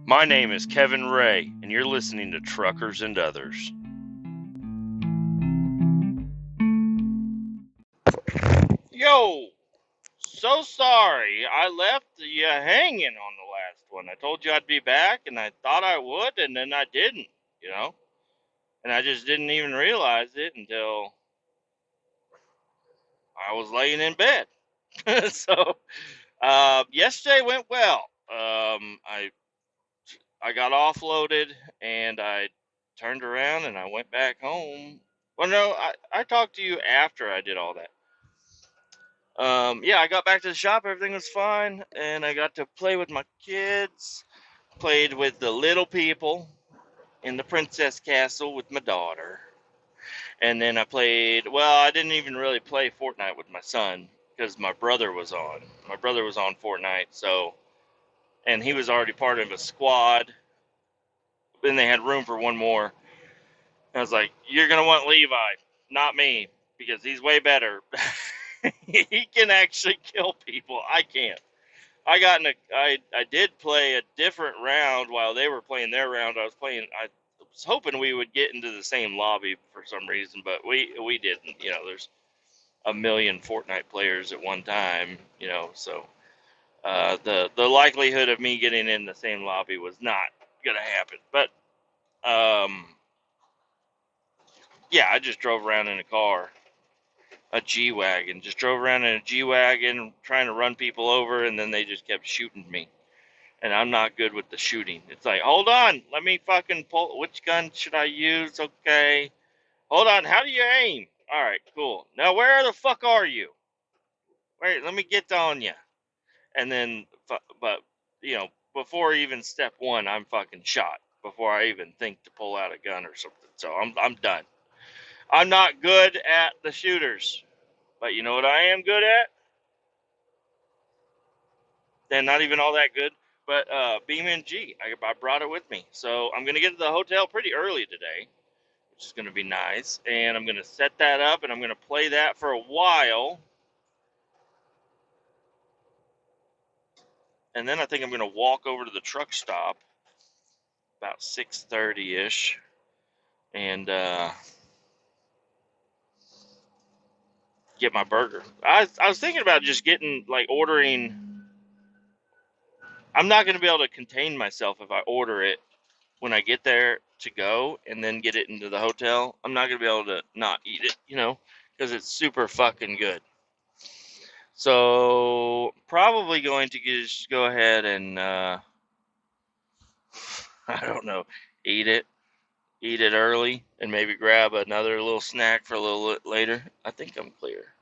My name is Kevin Ray, and you're listening to Truckers and Others. Yo, so sorry. I left you hanging on the last one. I told you I'd be back, and I thought I would, and then I didn't, you know? And I just didn't even realize it until I was laying in bed. So, yesterday went well. I got offloaded, and I turned around, and I went back home. Well, no, I talked to you after I did all that. Yeah, I got back to the shop. Everything was fine, and I got to play with my kids. Played with the little people in the princess castle with my daughter, and then I played. Well, I didn't even really play Fortnite with my son because my brother was on. My brother was on Fortnite, so and he was already part of a squad. Then they had room for one more. I was like, "You're gonna want Levi, not me, because he's way better. He can actually kill people. I can't." I did play a different round while they were playing their round. I was hoping we would get into the same lobby for some reason, but we didn't. You know, there's a million Fortnite players at one time. You know, so the likelihood of me getting in the same lobby was not gonna happen. But yeah, I just drove around in a car, a G-Wagon. Just drove around in a G-Wagon trying to run people over, and then they just kept shooting me. And I'm not good with the shooting. It's like, hold on, let me fucking pull. Which gun should I use? Okay. Hold on, how do you aim? All right, cool. Now, where the fuck are you? Wait, let me get on you. And then, but, you know, before even step one, I'm fucking shot. Before I even think to pull out a gun or something. So I'm done. I'm not good at the shooters. But you know what I am good at? And not even all that good. But BeamNG, I brought it with me. So I'm going to get to the hotel pretty early today, which is going to be nice. And I'm going to set that up, and I'm going to play that for a while. And then I think I'm going to walk over to the truck stop about 6:30-ish and get my burger. I was thinking about just getting, like, ordering. I'm not going to be able to contain myself if I order it when I get there to go and then get it into the hotel. I'm not going to be able to not eat it, you know, because it's super fucking good. So probably going to just go ahead and I don't know, eat it early, and maybe grab another little snack for a little bit later. I think I'm clear.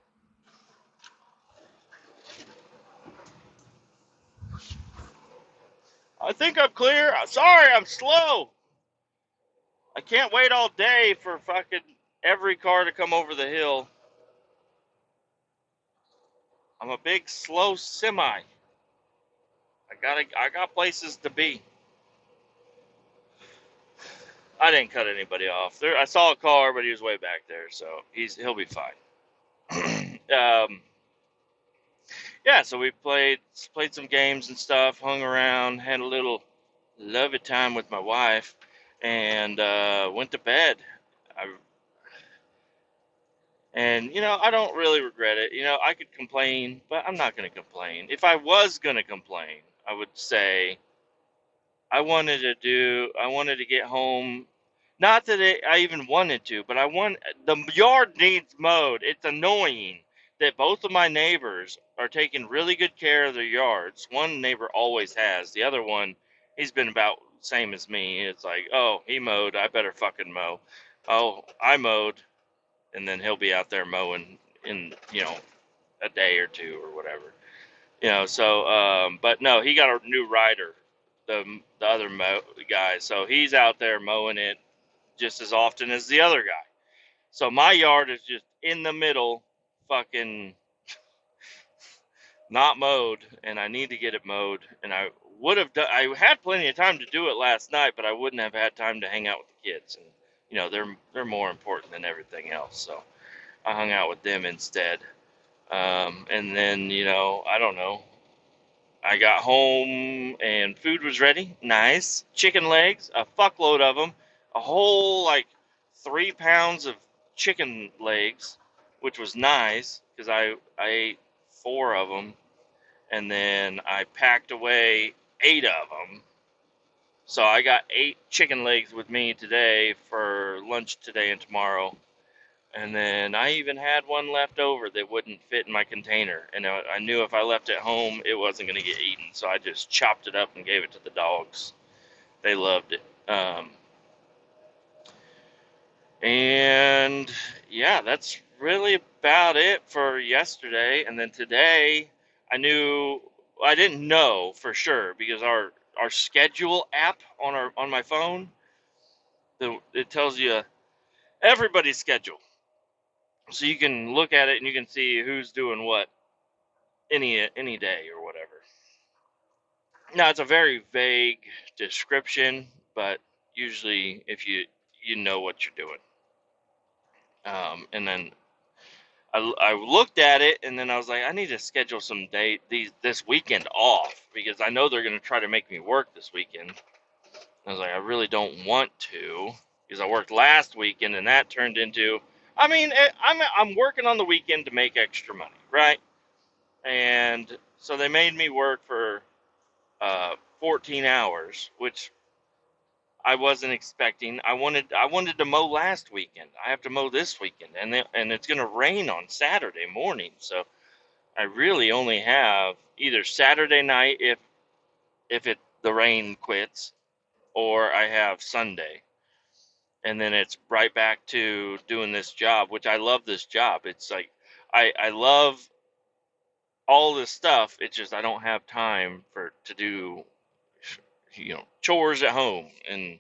I think I'm clear. Sorry, I'm slow. I can't wait all day for fucking every car to come over the hill. I'm a big slow semi. I got places to be. I didn't cut anybody off. I saw a car, but he was way back there, so he'll be fine. Yeah, so we played some games and stuff, hung around, had a little lovey time with my wife, and went to bed. I, and you know, I don't really regret it. You know, I could complain, but I'm not going to complain. If I was going to complain, I would say I wanted to get home. Not that I even wanted to, but the yard needs mowed. It's annoying that both of my neighbors are taking really good care of their yards. One neighbor always has. The other one, he's been about the same as me. It's like, oh, he mowed, I better fucking mow. Oh, I mowed, and then he'll be out there mowing in, you know, a day or two or whatever. You know, so, but no, he got a new rider, the other guy. So he's out there mowing it just as often as the other guy. So my yard is just in the middle, fucking not mowed, and I need to get it mowed. And I would have done. I had plenty of time to do it last night, but I wouldn't have had time to hang out with the kids. And you know, they're more important than everything else. So I hung out with them instead. And then, you know, I don't know. I got home and food was ready. Nice. Chicken legs, a fuckload of them. A whole, like, 3 pounds of chicken legs, which was nice because I ate four of them. And then I packed away 8 of them. So I got 8 chicken legs with me today for lunch today and tomorrow. And then I even had one left over that wouldn't fit in my container. And I knew if I left it home, it wasn't going to get eaten. So I just chopped it up and gave it to the dogs. They loved it. And yeah, that's really about it for yesterday. And then today, I didn't know for sure because our schedule app on my phone, it tells you everybody's schedule. So you can look at it and you can see who's doing what any day or whatever. Now it's a very vague description, but usually if you know what you're doing, and then I looked at it and then I was like, I need to schedule some this weekend off because I know they're going to try to make me work this weekend. I was like, I really don't want to because I worked last weekend and that turned into, I mean, I'm working on the weekend to make extra money, right? And so they made me work for 14 hours, which I wasn't expecting. I wanted to mow last weekend. I have to mow this weekend, and it's going to rain on Saturday morning. So I really only have either Saturday night if the rain quits, or I have Sunday, and then it's right back to doing this job, which I love this job. It's like I love all this stuff. It's just I don't have time to do chores at home, and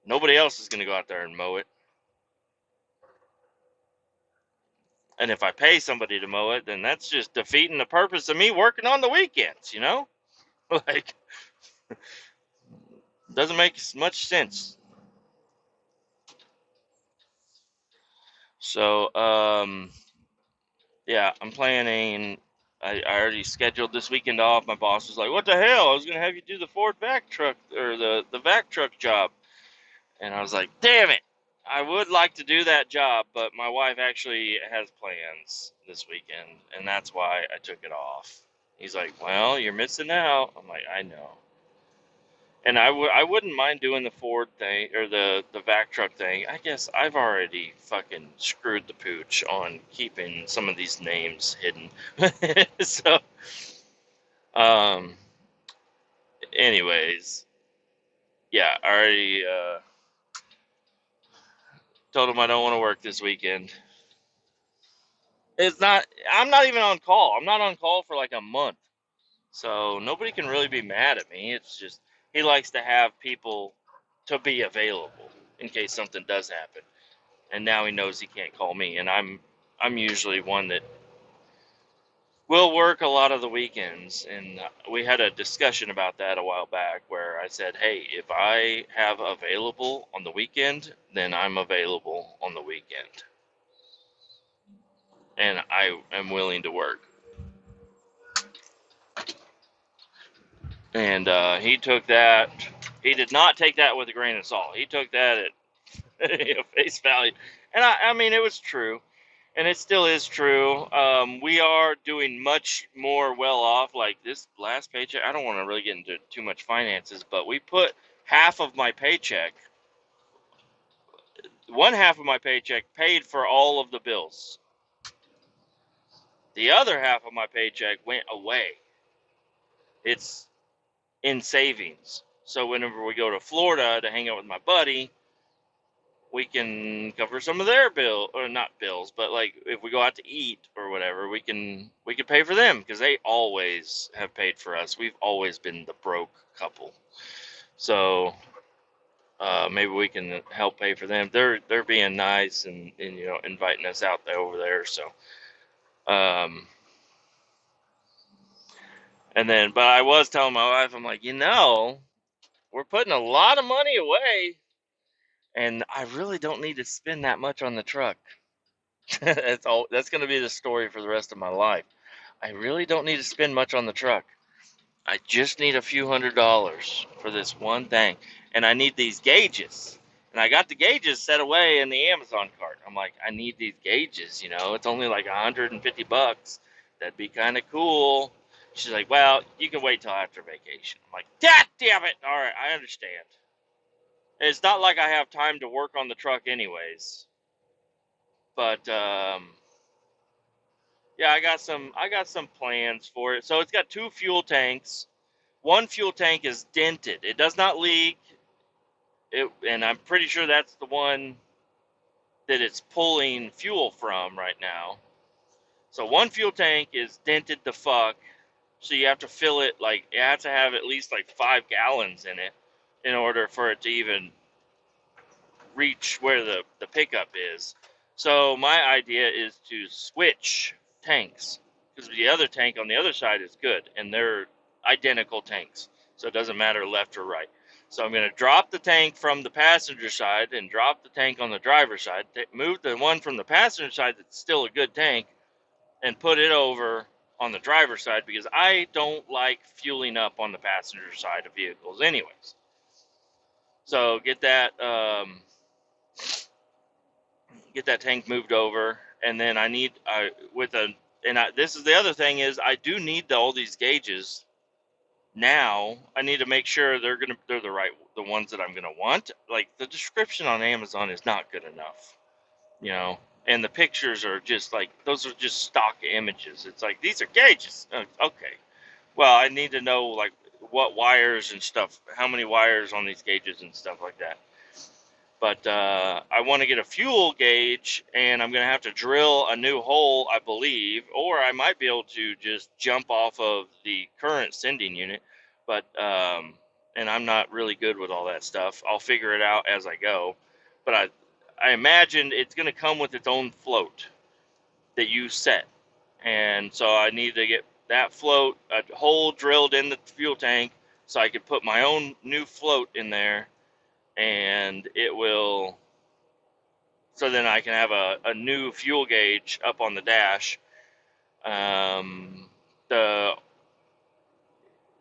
nobody else is going to go out there and mow it. And if I pay somebody to mow it, then that's just defeating the purpose of me working on the weekends, Like, doesn't make much sense. So, yeah, I'm planning. I already scheduled this weekend off. My boss was like, "What the hell? I was gonna have you do the Ford vac truck or the vac truck job," and I was like, "Damn it! I would like to do that job, but my wife actually has plans this weekend, and that's why I took it off." He's like, "Well, you're missing out." I'm like, "I know." And I wouldn't mind doing the Ford thing or the vac truck thing. I guess I've already fucking screwed the pooch on keeping some of these names hidden. So, um, anyways, yeah, I already told him I don't want to work this weekend. It's not. I'm not even on call. I'm not on call for like a month, so nobody can really be mad at me. It's just he likes to have people to be available in case something does happen. And now he knows he can't call me, and I'm usually one that will work a lot of the weekends. And we had a discussion about that a while back where I said, hey, if I have available on the weekend, then I'm available on the weekend, and I am willing to work. And he did not take that with a grain of salt. He took that at face value. And I mean, it was true. And it still is true. We are doing much more well off. Like this last paycheck, I don't want to really get into too much finances, but we put half of my paycheck, one half of my paycheck paid for all of the bills. The other half of my paycheck went away. It's in savings. So whenever we go to Florida to hang out with my buddy, we can cover some of their bill, or not bills, but like if we go out to eat or whatever, we can pay for them because they always have paid for us. We've always been the broke couple, so maybe we can help pay for them. They're being nice and inviting us out there over there. So, and then, but I was telling my wife, I'm like, we're putting a lot of money away, and I really don't need to spend that much on the truck. That's all. That's going to be the story for the rest of my life. I really don't need to spend much on the truck. I just need a few $100s for this one thing, and I need these gauges. And I got the gauges set away in the Amazon cart. I'm like, I need these gauges. It's only like $150. That'd be kind of cool. She's like, well, you can wait till after vacation. I'm like, God damn it! All right, I understand. It's not like I have time to work on the truck anyways. But yeah, I got some plans for it. So it's got two fuel tanks. One fuel tank is dented. It does not leak. And I'm pretty sure that's the one that it's pulling fuel from right now. So one fuel tank is dented the fuck. So you have to fill it, like, it has to have at least like 5 gallons in it in order for it to even reach where the pickup is. So my idea is to switch tanks, because the other tank on the other side is good, and they're identical tanks, so it doesn't matter left or right. So I'm going to drop the tank from the passenger side and drop the tank on the driver's side, move the one from the passenger side that's still a good tank, and put it over on the driver's side, because I don't like fueling up on the passenger side of vehicles anyways. So get that tank moved over, and then I need this is the other thing, is I do need all these gauges now. I need to make sure they're the ones that I'm gonna want. Like, the description on Amazon is not good enough, and the pictures are just like, those are just stock images. It's like, these are gauges. Okay, well, I need to know, like, what wires and stuff, how many wires on these gauges and stuff like that. But I want to get a fuel gauge, and I'm going to have to drill a new hole, I believe, or I might be able to just jump off of the current sending unit. But and I'm not really good with all that stuff. I'll figure it out as I go. But I imagine it's going to come with its own float that you set, and so I need to get that float, a hole drilled in the fuel tank, so I could put my own new float in there, and it will, so then I can have a new fuel gauge up on the dash. The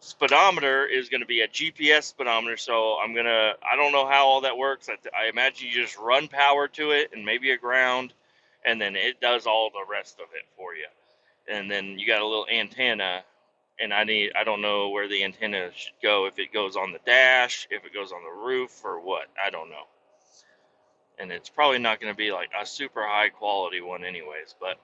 speedometer is going to be a GPS speedometer, so I don't know how all that works. I imagine you just run power to it and maybe a ground, and then it does all the rest of it for you. And then you got a little antenna, and I don't know where the antenna should go, if it goes on the dash, if it goes on the roof, or what. I don't know. And it's probably not going to be like a super high quality one anyways, but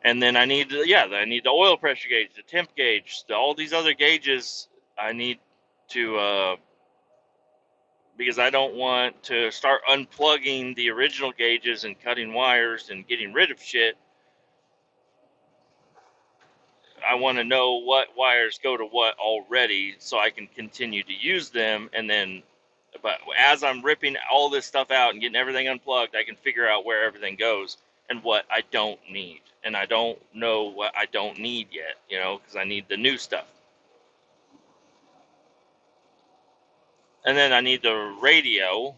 and then I need the oil pressure gauge, the temp gauge, all these other gauges. I need to because I don't want to start unplugging the original gauges and cutting wires and getting rid of shit. I want to know what wires go to what already, so I can continue to use them. And then, but as I'm ripping all this stuff out and getting everything unplugged, I can figure out where everything goes and what I don't need. And I don't know what I don't need yet, because I need the new stuff. And then I need the radio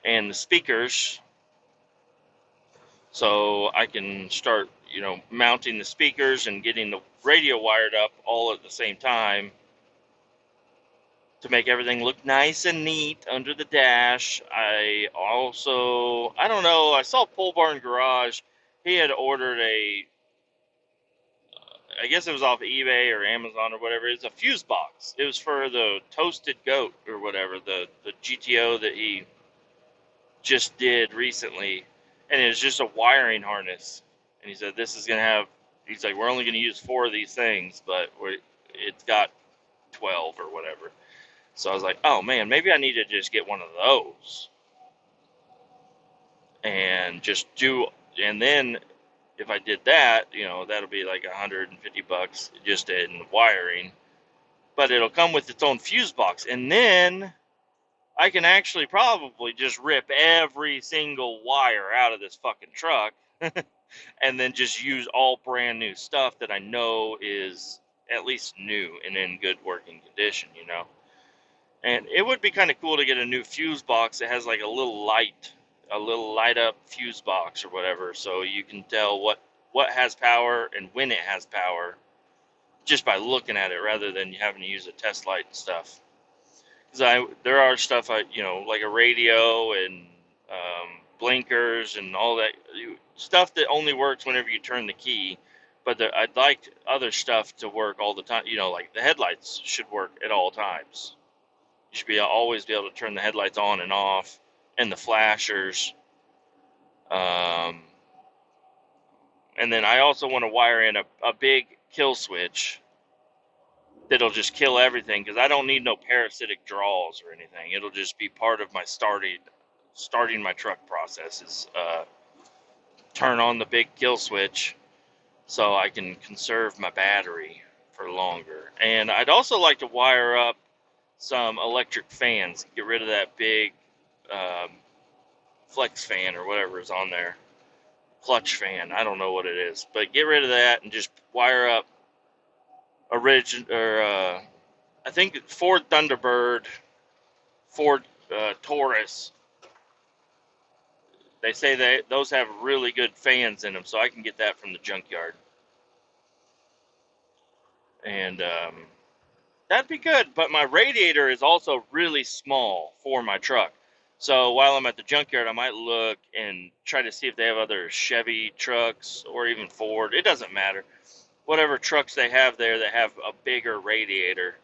and the speakers, so I can start, mounting the speakers and getting the radio wired up all at the same time, to make everything look nice and neat under the dash. I don't know, I saw Pole Barn Garage. He had ordered I guess it was off eBay or Amazon or whatever. It's a fuse box. It was for the Toasted Goat or whatever, the GTO that he just did recently. And it was just a wiring harness. And he said, he's like, we're only going to use 4 of these things, but it's got 12 or whatever. So I was like, oh man, maybe I need to just get one of those and and then if I did that, that'll be like $150 just in wiring, but it'll come with its own fuse box. And then I can actually probably just rip every single wire out of this fucking truck and then just use all brand new stuff that I know is at least new and in good working condition, And it would be kind of cool to get a new fuse box that has like a little light up fuse box or whatever, so you can tell what what has power and when it has power just by looking at it rather than having to use a test light and stuff. Because there are stuff like a radio and blinkers and all that stuff that only works whenever you turn the key. But I'd like other stuff to work all the time. Like the headlights should work at all times. You should always be able to turn the headlights on and off, and the flashers. Um, and then I also want to wire in a big kill switch that'll just kill everything, because I don't need no parasitic draws or anything. It'll just be part of my starting my truck process is turn on the big kill switch so I can conserve my battery for longer. And I'd also like to wire up some electric fans, get rid of that big flex fan or whatever is on there, clutch fan, I don't know what it is, but get rid of that and just wire up I think Ford Thunderbird, Ford Taurus. They say those have really good fans in them, so I can get that from the junkyard. And that'd be good, but my radiator is also really small for my truck. So while I'm at the junkyard, I might look and try to see if they have other Chevy trucks or even Ford. It doesn't matter. Whatever trucks they have there that have a bigger radiator.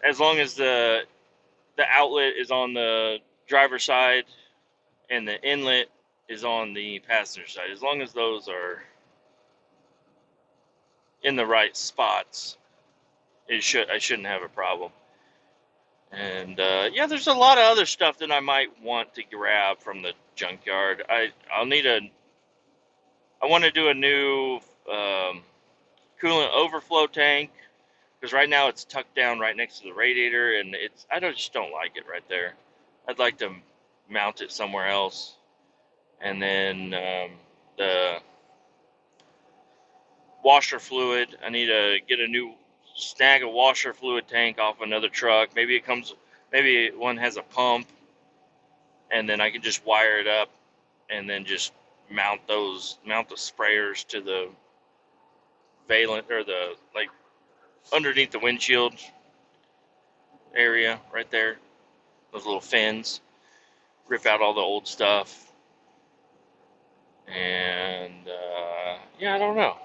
As long as the outlet is on the driver's side and the inlet is on the passenger side. As long as those are in the right spots, I shouldn't have a problem. And there's a lot of other stuff that I might want to grab from the junkyard. I want to do a new coolant overflow tank, because right now it's tucked down right next to the radiator, and I just don't like it right there. I'd like to mount it somewhere else. And then the washer fluid, I need to get snag a washer fluid tank off another truck. Maybe one has a pump, and then I can just wire it up and then just mount the sprayers to the valent, or the, like, underneath the windshield area right there, those little fins, rip out all the old stuff. And I don't know,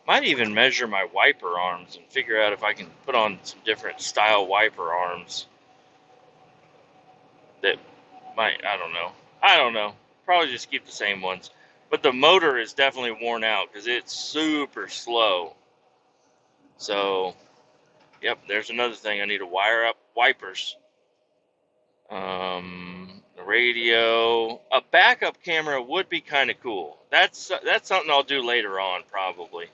might even measure my wiper arms and figure out if I can put on some different style wiper arms that I don't know, probably just keep the same ones. But the motor is definitely worn out because it's super slow. So yep, there's another thing. I need to wire up wipers. The radio, a backup camera would be kind of cool. That's something I'll do later on probably.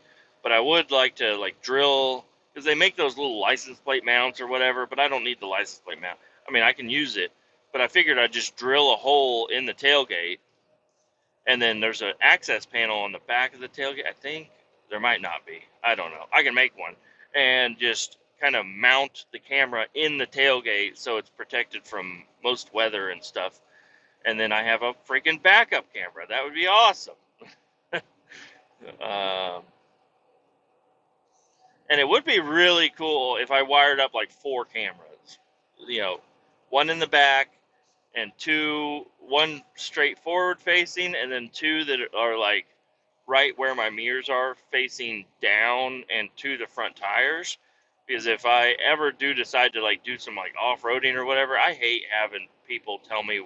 But I would like to drill, because they make those little license plate mounts or whatever. But I don't need the license plate mount. I mean, I can use it, but I figured I'd just drill a hole in the tailgate, and then there's an access panel on the back of the tailgate. I think there might not be. I don't know. I can make one and just kind of mount the camera in the tailgate so it's protected from most weather and stuff. And then I have a freaking backup camera. That would be awesome. And it would be really cool if I wired up like 4 cameras. One in the back and one straight forward facing, and then 2 that are like right where my mirrors are facing down, and to the front tires. Because if I ever do decide to do some off-roading or whatever, I hate having people tell me you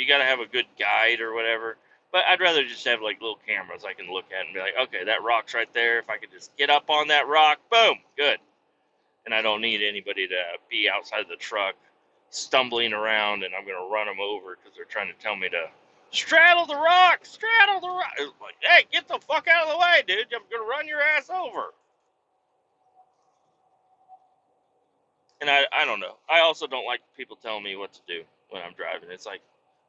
got to have a good guide or whatever. But I'd rather just have little cameras I can look at and be like, okay, that rock's right there. If I could just get up on that rock, boom, good. And I don't need anybody to be outside the truck stumbling around and I'm going to run them over because they're trying to tell me to straddle the rock. It's like, hey, get the fuck out of the way, dude. I'm going to run your ass over. And I don't know. I also don't like people telling me what to do when I'm driving. It's like,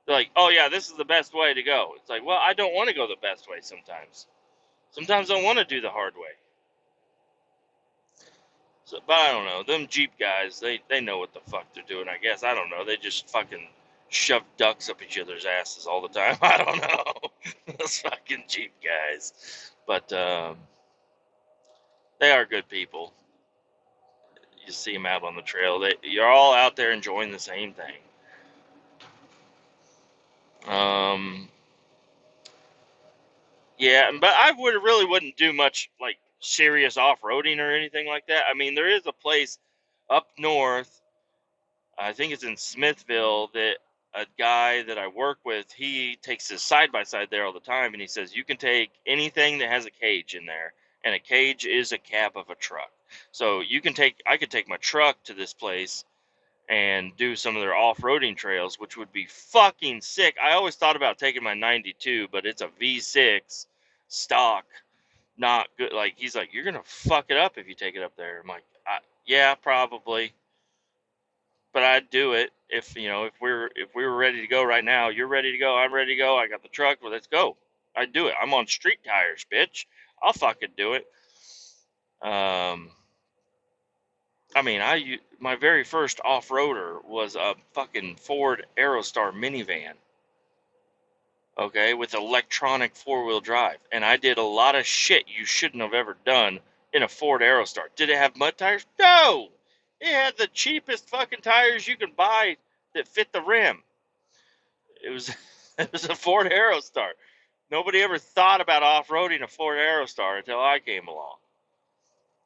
they're like, oh yeah, this is the best way to go. It's like, well, I don't want to go the best way sometimes. Sometimes I want to do the hard way. But I don't know. Them Jeep guys, they know what the fuck they're doing, I guess. I don't know. They just fucking shove ducks up each other's asses all the time. I don't know. Those fucking Jeep guys. But they are good people. You see them out on the trail. You're all out there enjoying the same thing. Yeah, but I really wouldn't do much like serious off-roading or anything like that. I mean, there is a place up north, I think it's in Smithville, that a guy that I work with, he takes his side-by-side there all the time, and he says you can take anything that has a cage in there, and a cage is a cab of a truck. So I could take my truck to this place and do some of their off-roading trails, which would be fucking sick. I always thought about taking my 92, but it's a V6 stock, not good. Like, he's like, you're gonna fuck it up if you take it up there. I'm like, yeah, probably, but I'd do it if we were ready to go right now. You're ready to go. I'm ready to go. I got the truck. Well, let's go. I'd do it. I'm on street tires, bitch. I'll fucking do it. I mean, my very first off-roader was a fucking Ford Aerostar minivan, okay, with electronic four-wheel drive, and I did a lot of shit you shouldn't have ever done in a Ford Aerostar. Did it have mud tires? No! It had the cheapest fucking tires you could buy that fit the rim. It was it was a Ford Aerostar. Nobody ever thought about off-roading a Ford Aerostar until I came along,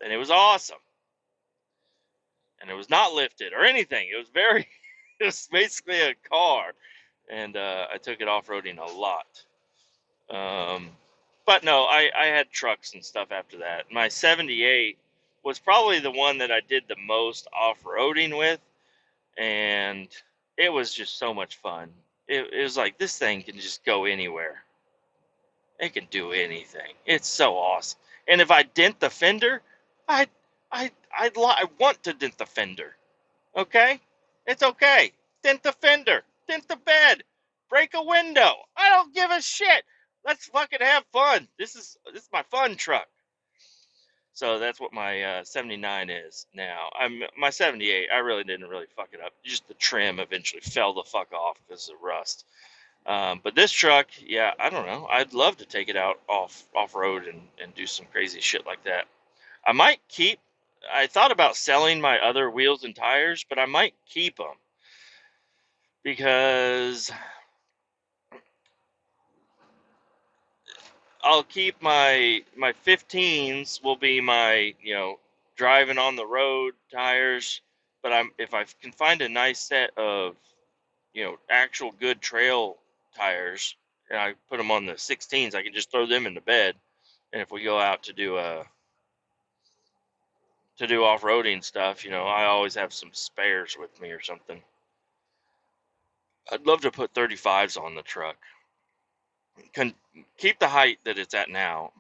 and it was awesome. And it was not lifted or anything. It was it was basically a car, and I took it off-roading a lot. But no, I had trucks and stuff after that. My 78 was probably the one that I did the most off-roading with, and it was just so much fun. It was like, this thing can just go anywhere. It can do anything. It's so awesome. And if I dent the fender, I I want to dent the fender. Okay? It's okay. Dent the fender. Dent the bed. Break a window. I don't give a shit. Let's fucking have fun. This is my fun truck. So that's what my 79 is now. My 78. I really didn't fuck it up. Just the trim eventually fell the fuck off because of rust. But this truck, yeah, I don't know. I'd love to take it out off road and do some crazy shit like that. I thought about selling my other wheels and tires, but I might keep them because I'll keep my 15s will be my, driving on the road tires, but if I can find a nice set of, actual good trail tires, and I put them on the 16s, I can just throw them in the bed, and if we go out to do off-roading stuff, I always have some spares with me or something. I'd love to put 35s on the truck. Keep the height that it's at now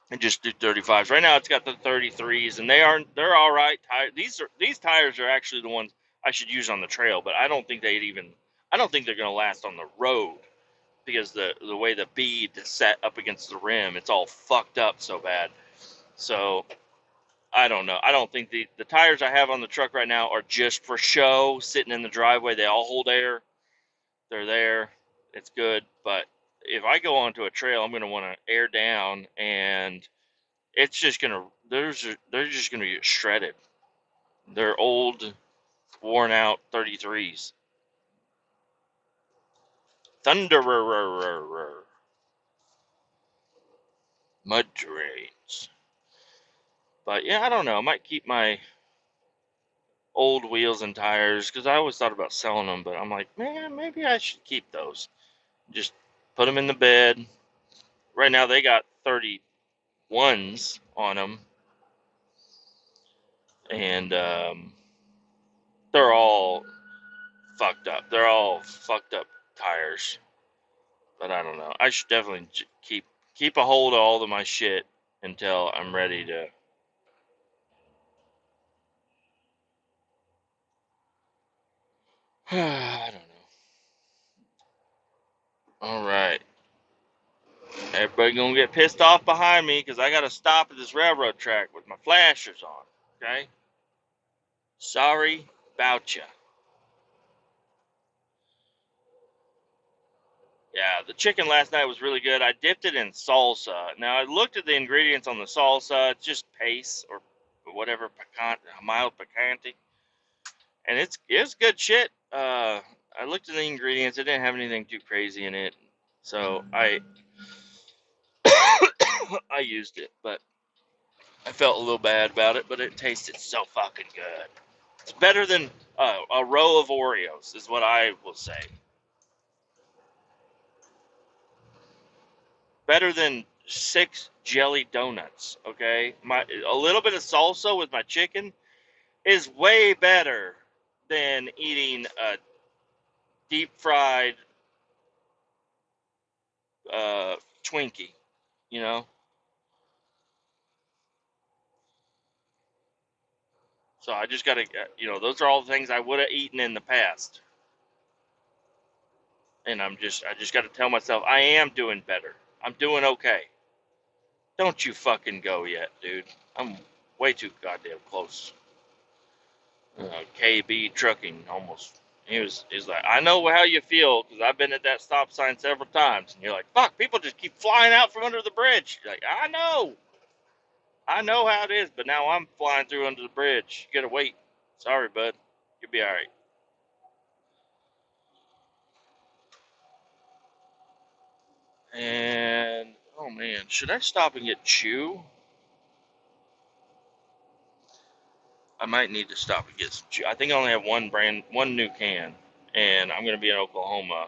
and just do 35s. Right now it's got the 33s, and they're all right. These tires are actually the ones I should use on the trail, but I don't think they're going to last on the road because the way the bead is set up against the rim, it's all fucked up so bad. So I don't know. I don't think the tires I have on the truck right now are just for show, sitting in the driveway. They all hold air. They're there. It's good. But if I go onto a trail, I'm going to want to air down, and it's just going to, they're just going to get shredded. They're old, worn out 33s. Thunderer. Mud trains. But yeah, I don't know. I might keep my old wheels and tires because I always thought about selling them, but I'm like, man, maybe I should keep those. Just put them in the bed. Right now they got 31s on them, and they're all fucked up. They're all fucked up tires. But I don't know. I should definitely keep a hold of all of my shit until I'm ready to. I don't know. All right. Everybody gonna get pissed off behind me because I gotta stop at this railroad track with my flashers on. Okay? Sorry about ya. Yeah, the chicken last night was really good. I dipped it in salsa. Now I looked at the ingredients on the salsa. It's just paste or whatever picant, mild picante, and it's good shit. I looked at the ingredients. It didn't have anything too crazy in it, so I I used it, but I felt a little bad about it. But it tasted so fucking good. It's better than a row of Oreos, is what I will say. Better than 6 jelly donuts. Okay, a little bit of salsa with my chicken is way better than eating a deep fried Twinkie. You know, so I just gotta, those are all the things I would have eaten in the past, and I just gotta tell myself I am doing better. I'm doing okay. Don't you fucking go yet, dude. I'm way too goddamn close. KB Trucking almost. He's like, I know how you feel because I've been at that stop sign several times, and you're like, fuck, people just keep flying out from under the bridge. You're like, I know how it is, but now I'm flying through under the bridge. You gotta wait. Sorry, bud. You'll be all right. And oh man, should I stop and get chew? I might need to stop and get some chew. I think I only have one new can, and I'm gonna be in Oklahoma,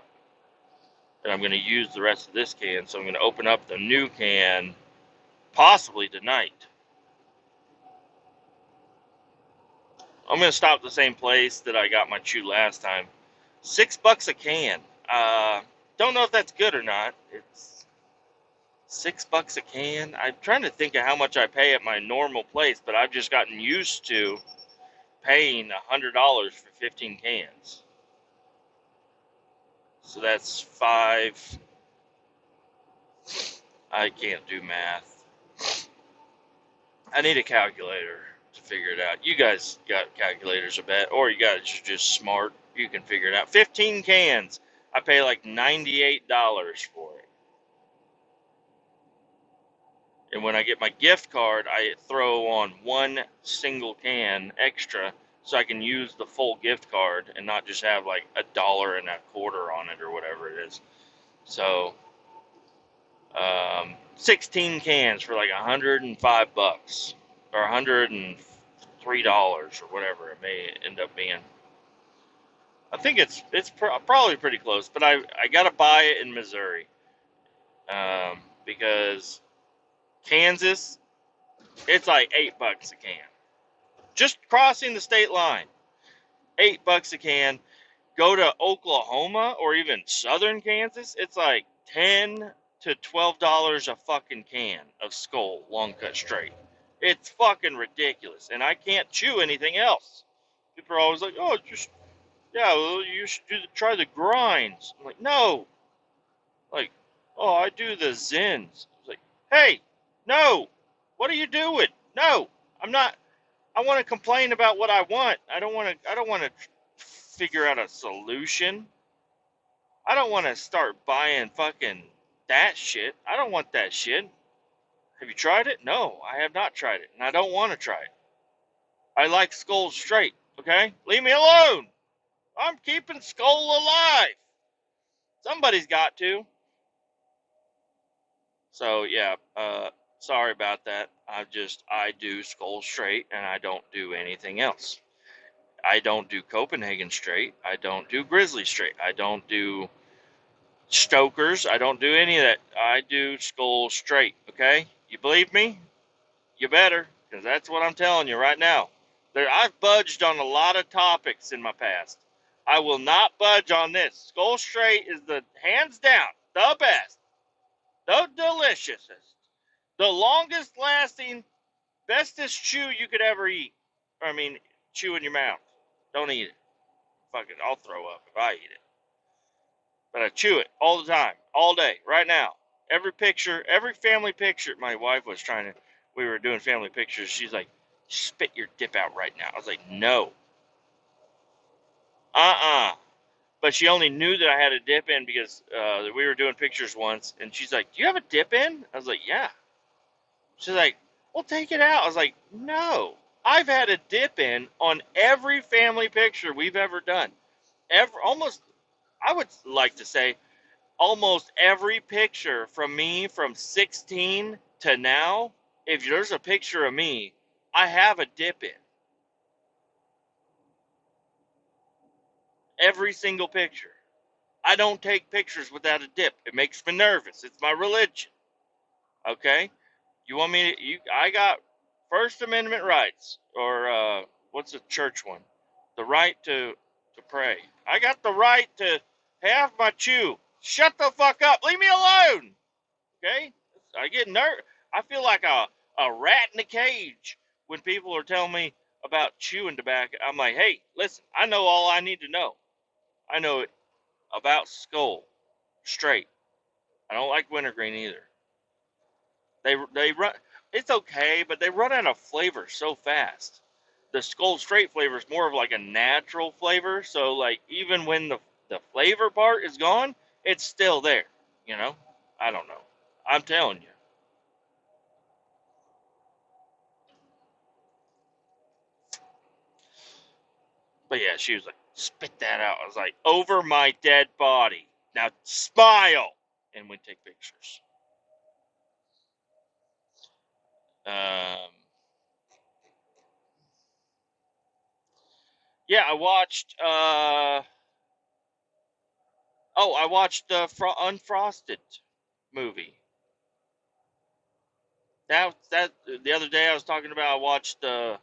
and I'm gonna use the rest of this can. So I'm gonna open up the new can possibly tonight. I'm gonna stop at the same place that I got my chew last time. $6 a can. Don't know if that's good or not. It's $6 a can. I'm trying to think of how much I pay at my normal place, but I've just gotten used to paying $100 for 15 cans. So that's five. I can't do math. I need a calculator to figure it out. You guys got calculators, I bet, or you guys are just smart. You can figure it out. 15 cans. I pay like $98 for it. And when I get my gift card, I throw on one single can extra so I can use the full gift card and not just have like $1.25 on it or whatever it is. So, 16 cans for like $105 or $103 or whatever it may end up being. I think it's probably pretty close, but I gotta buy it in Missouri, because Kansas, it's like $8 a can. Just crossing the state line, $8 a can. Go to Oklahoma or even southern Kansas, it's like $10 to $12 a fucking can of Skull long cut straight. It's fucking ridiculous, and I can't chew anything else. People are always like, "Oh, just yeah, well, you should try the grinds." I'm like, no, like, oh, I do the Zins. It's like, hey, no, what are you doing? No, I'm not. I want to complain about what I want. I don't want to. I don't want to figure out a solution. I don't want to start buying fucking that shit. I don't want that shit. Have you tried it? No, I have not tried it, and I don't want to try it. I like Skull straight. Okay, leave me alone. I'm keeping Skull alive. Somebody's got to. So yeah, sorry about that. I do Skull straight, and I don't do anything else. I don't do Copenhagen straight. I don't do Grizzly straight. I don't do Stokers. I don't do any of that. I do Skull straight. Okay, you believe me? You better, because that's what I'm telling you right now. I've budged on a lot of topics in my past. I will not budge on this. Skull straight is the hands down the best, the deliciousest, the longest lasting, bestest chew you could ever eat. I mean, chew in your mouth. Don't eat it. Fuck it, I'll throw up if I eat it. But I chew it all the time, all day, right now. Every picture, every family picture. My wife was trying to, we were doing family pictures. She's like, spit your dip out right now. I was like, no. Uh-uh. But she only knew that I had a dip in because we were doing pictures once, and she's like, "Do you have a dip in?" I was like, "Yeah." She's like, "Well, take it out." I was like, "No, I've had a dip in on every family picture we've ever done. Almost, I would like to say, almost every picture from me from 16 to now. If there's a picture of me, I have a dip in every single picture. I don't take pictures without a dip. It makes me nervous. It's my religion. Okay? You want me to, I got First Amendment rights, or what's the church one? The right to pray. I got the right to have my chew. Shut the fuck up. Leave me alone. Okay? I get nervous. I feel like a rat in a cage when people are telling me about chewing tobacco. I'm like, hey, listen, I know all I need to know. I know it about Skull straight. I don't like wintergreen either. They run. It's okay, but they run out of flavor so fast. The Skull Straight flavor is more of like a natural flavor. So like even when the flavor part is gone, it's still there. You know. I don't know. I'm telling you. But yeah, she was like, spit that out. I was like, over my dead body. Now smile, and we take pictures. Um, yeah, I watched. I watched the Unfrosted movie. That the other day I was talking about. I watched the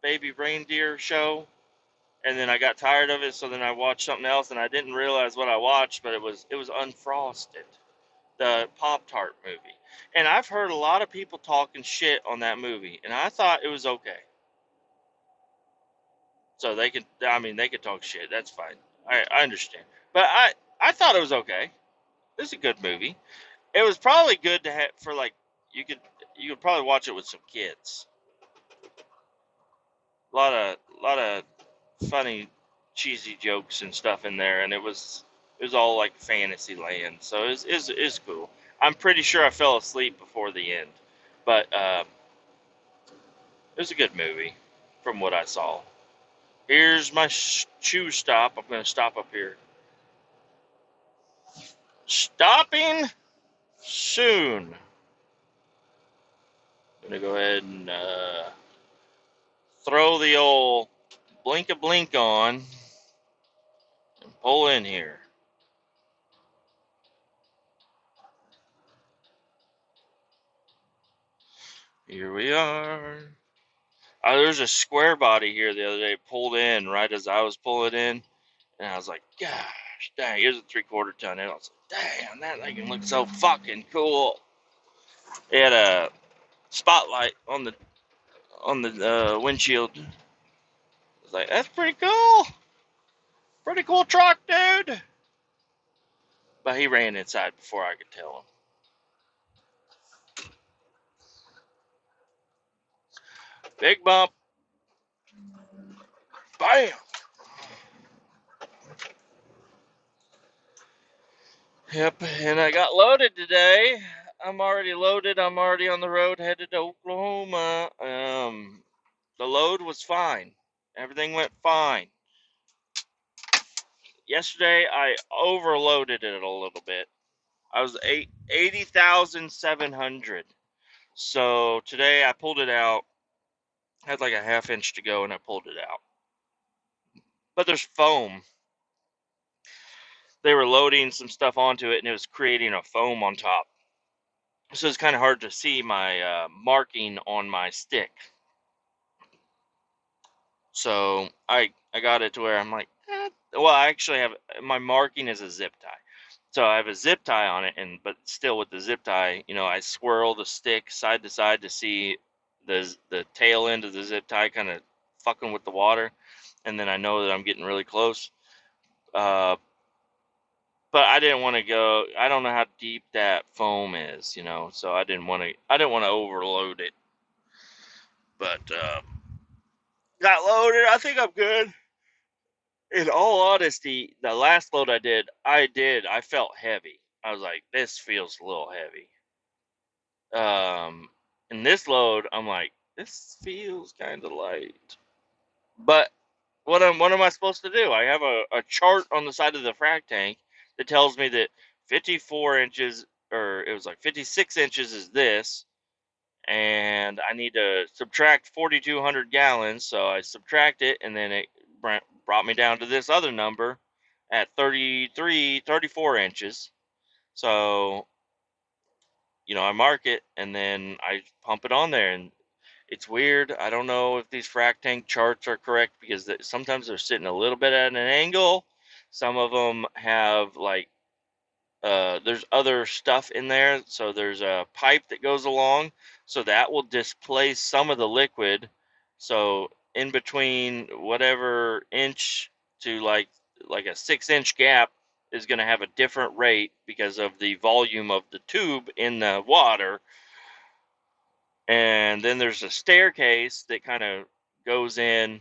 Baby Reindeer show, and then I got tired of it, so then I watched something else, and I didn't realize what I watched, but it was Unfrosted, the Pop Tart movie. And I've heard a lot of people talking shit on that movie, and I thought it was okay. So they could, I mean, they could talk shit. That's fine. I understand, but I thought it was okay. It was a good movie. It was probably good to have for like you could probably watch it with some kids. A lot of funny, cheesy jokes and stuff in there, and it was all like fantasy land. So it's cool. I'm pretty sure I fell asleep before the end, but it was a good movie from what I saw. Here's my shoe stop. I'm gonna stop up here. Stopping soon. I'm gonna go ahead and throw the old blink a blink on and pull in here. Here we are. There's a square body here the other day pulled in right as I was pulling in, and I was like, gosh, dang, here's a 3/4 ton. And I was like, damn, that thing looks so fucking cool. It had a spotlight on the windshield. I was like, that's pretty cool. Pretty cool truck, dude. But he ran inside before I could tell him. Big bump. Bam. Yep, and I got loaded today. I'm already loaded. I'm already on the road headed to Oklahoma. The load was fine. Everything went fine. Yesterday I overloaded it a little bit. I was 80,700. So today I pulled it out. Had like a half inch to go and I pulled it out. But there's foam. They were loading some stuff onto it and it was creating a foam on top. So it's kind of hard to see my marking on my stick. So I got it to where I'm like, well, I actually have my marking is a zip tie. So I have a zip tie on it, but still with the zip tie, I swirl the stick side to side to see the tail end of the zip tie kind of fucking with the water, and then I know that I'm getting really close. Uh, but I didn't want to go. I don't know how deep that foam is, so I didn't want to. I didn't want to overload it. But got loaded. I think I'm good. In all honesty, the last load I felt heavy. I was like, this feels a little heavy. In this load, I'm like, this feels kind of light. But what am I supposed to do? I have a chart on the side of the frac tank that tells me that 54 inches, or it was like 56 inches is this, and I need to subtract 4,200 gallons. So I subtract it, and then it brought me down to this other number at 34 inches. So, I mark it, and then I pump it on there, and it's weird. I don't know if these frac tank charts are correct because sometimes they're sitting a little bit at an angle. Some of them have like there's other stuff in there, so there's a pipe that goes along, so that will displace some of the liquid. So in between whatever inch to like a 6 inch gap is going to have a different rate because of the volume of the tube in the water. And then there's a staircase that kind of goes in,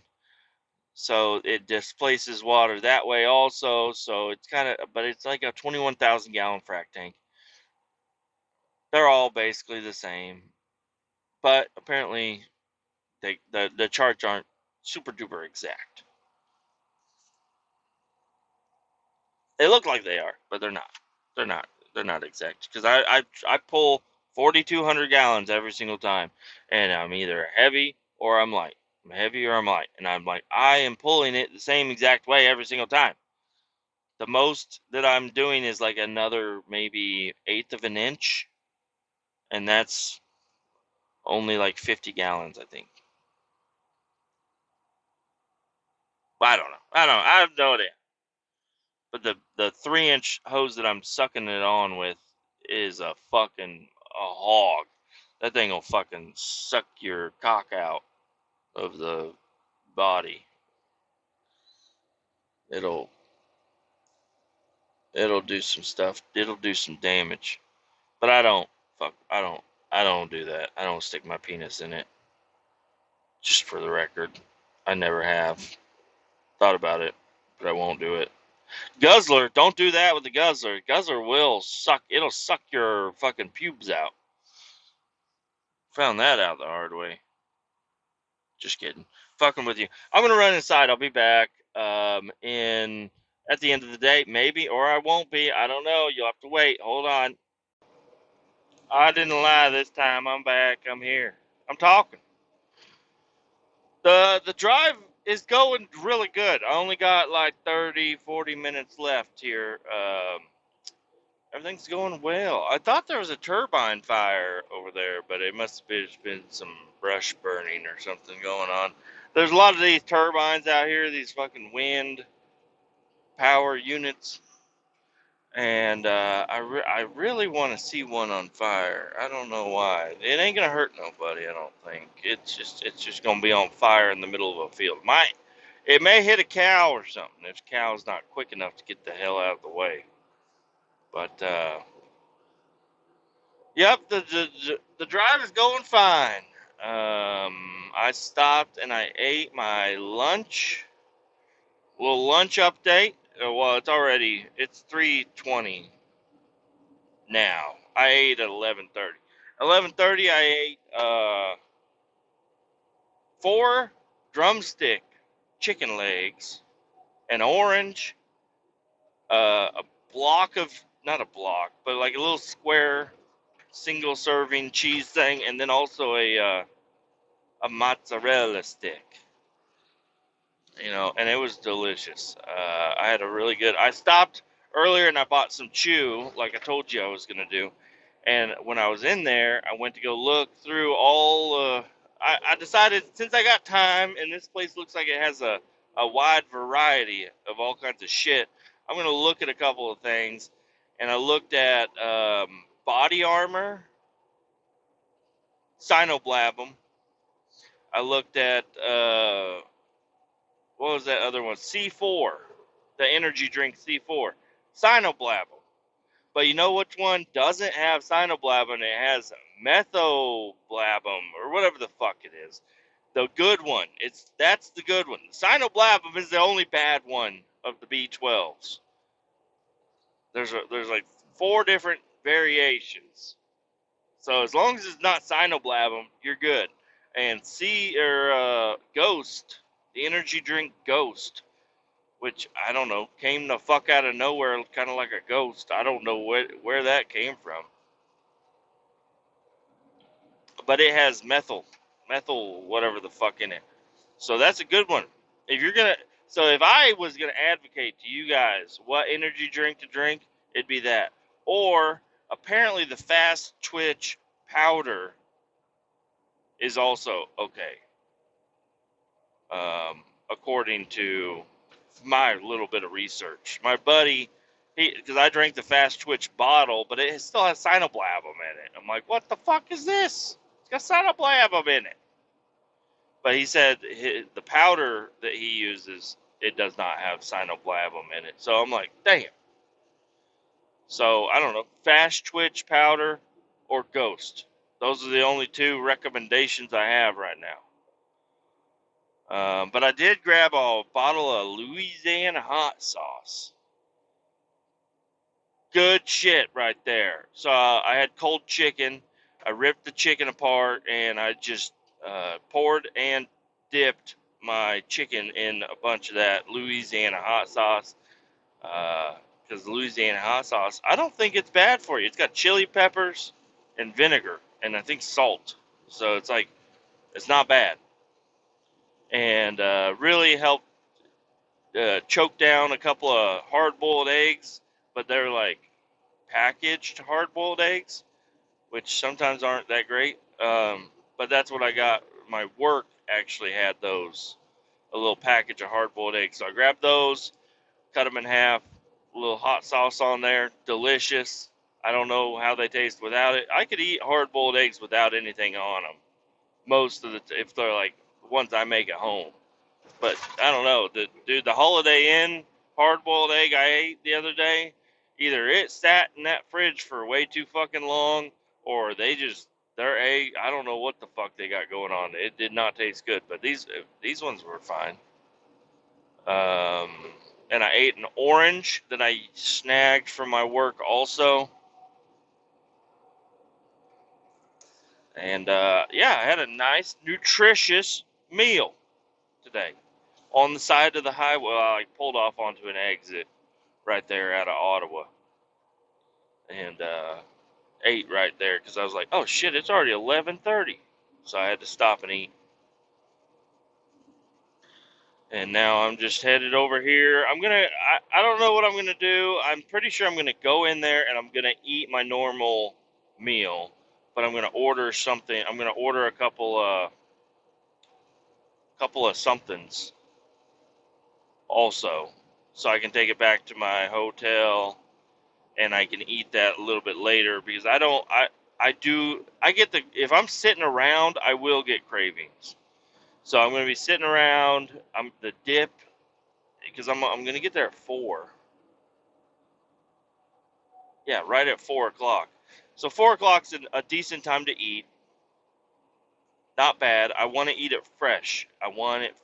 so it displaces water that way also. So it's kind of, but it's like a 21,000 gallon frac tank. They're all basically the same, but apparently the charts aren't super duper exact. They look like they are, but they're not. They're not. They're not exact because I pull 4,200 gallons every single time, and I'm either heavy or I'm light. I'm heavy or I'm light, and I'm like, I am pulling it the same exact way every single time. The most that I'm doing is like another maybe eighth of an inch, and that's only like 50 gallons, I think. I don't know. I have no idea. But the 3 inch hose that I'm sucking it on with is a hog. That thing will fucking suck your cock out of the body. It'll it'll do some stuff. It'll do some damage. But I don't do that. I don't stick my penis in it. Just for the record. I never have. Thought about it, but I won't do it. Guzzler, don't do that with the guzzler. Guzzler will suck. It'll suck your fucking pubes out. Found that out the hard way. Just kidding. Fucking with you. I'm gonna run inside. I'll be back. In at the end of the day, maybe, or I won't be. I don't know. You'll have to wait. Hold on. I didn't lie this time. I'm back. I'm here. I'm talking. The drive is going really good. I only got like 30, 40 minutes left here. Everything's going well. I thought there was a turbine fire over there, but it must have been some brush burning or something going on. There's a lot of these turbines out here, these fucking wind power units, and I really want to see one on fire. I don't know why. It ain't gonna hurt nobody. I don't think. It's just gonna be on fire in the middle of a field. It may hit a cow or something if the cow's not quick enough to get the hell out of the way. But yep, the drive is going fine. I stopped and I ate my lunch. Little lunch update. Well, it's 3:20 now. I ate at 11:30. 11:30 I ate 4 drumstick chicken legs, an orange, a block of, not a block, but like a little square single serving cheese thing, and then also a mozzarella stick. And it was delicious. I had a really good. I stopped earlier and I bought some chew, like I told you I was gonna do. And when I was in there, I went to go look through all. I decided, since I got time and this place looks like it has a wide variety of all kinds of shit, I'm gonna look at a couple of things. And I looked at body armor, Sinoblabum. I looked at what was that other one? C4, the energy drink C4, Sinoblabum. But you know which one doesn't have Sinoblabum? It has Methoblabum or whatever the fuck it is. The good one. That's the good one. Cyanoblabum is the only bad one of the B12s. There's like 4 different variations. So as long as it's not Cyanoblabum, you're good. And Ghost, the energy drink Ghost, which I don't know, came the fuck out of nowhere, kind of like a ghost. I don't know where that came from, but it has methyl, whatever the fuck in it. So that's a good one. If I was gonna advocate to you guys what energy drink to drink, it'd be that. Or apparently the fast twitch powder is also okay, according to my little bit of research. My buddy, because I drank the fast twitch bottle, but it still has cyanoblabum in it. I'm like, what the fuck is this? It's got cyanoblabum in it. But he said the powder that he uses, it does not have cyanoblabum in it. So I'm like, damn. So I don't know, fast twitch powder or ghost. Those are the only 2 recommendations I have right now. But I did grab a bottle of Louisiana hot sauce. Good shit right there. So I had cold chicken. I ripped the chicken apart and I just poured and dipped my chicken in a bunch of that Louisiana hot sauce. Because Louisiana hot sauce, I don't think it's bad for you. It's got chili peppers and vinegar and I think salt. So it's not bad. And really helped choke down a couple of hard-boiled eggs, but they're like packaged hard-boiled eggs, which sometimes aren't that great. But that's what I got. My work actually had those, a little package of hard-boiled eggs. So I grabbed those, cut them in half, a little hot sauce on there, delicious. I don't know how they taste without it. I could eat hard-boiled eggs without anything on them. Most of if they're like ones I make at home. But I don't know, the Holiday Inn hard-boiled egg I ate the other day, either it sat in that fridge for way too fucking long, or their egg, I don't know what the fuck they got going on. It did not taste good, but these ones were fine. And I ate an orange that I snagged from my work also. And yeah, I had a nice, nutritious meal today. On the side of the highway, I pulled off onto an exit right there out of Ottawa, and ate right there because I was like, "Oh shit, it's already 11:30," so I had to stop and eat. And now I'm just headed over here. I don't know what I'm gonna do. I'm pretty sure I'm gonna go in there and I'm gonna eat my normal meal, but I'm gonna order something. I'm gonna order a couple of somethings also, so I can take it back to my hotel and I can eat that a little bit later because if I'm sitting around, I will get cravings. So I'm going to be sitting around. The dip because I'm going to get there at 4. Yeah, right at 4 o'clock. So 4 o'clock's a decent time to eat. Not bad. I want to eat it fresh.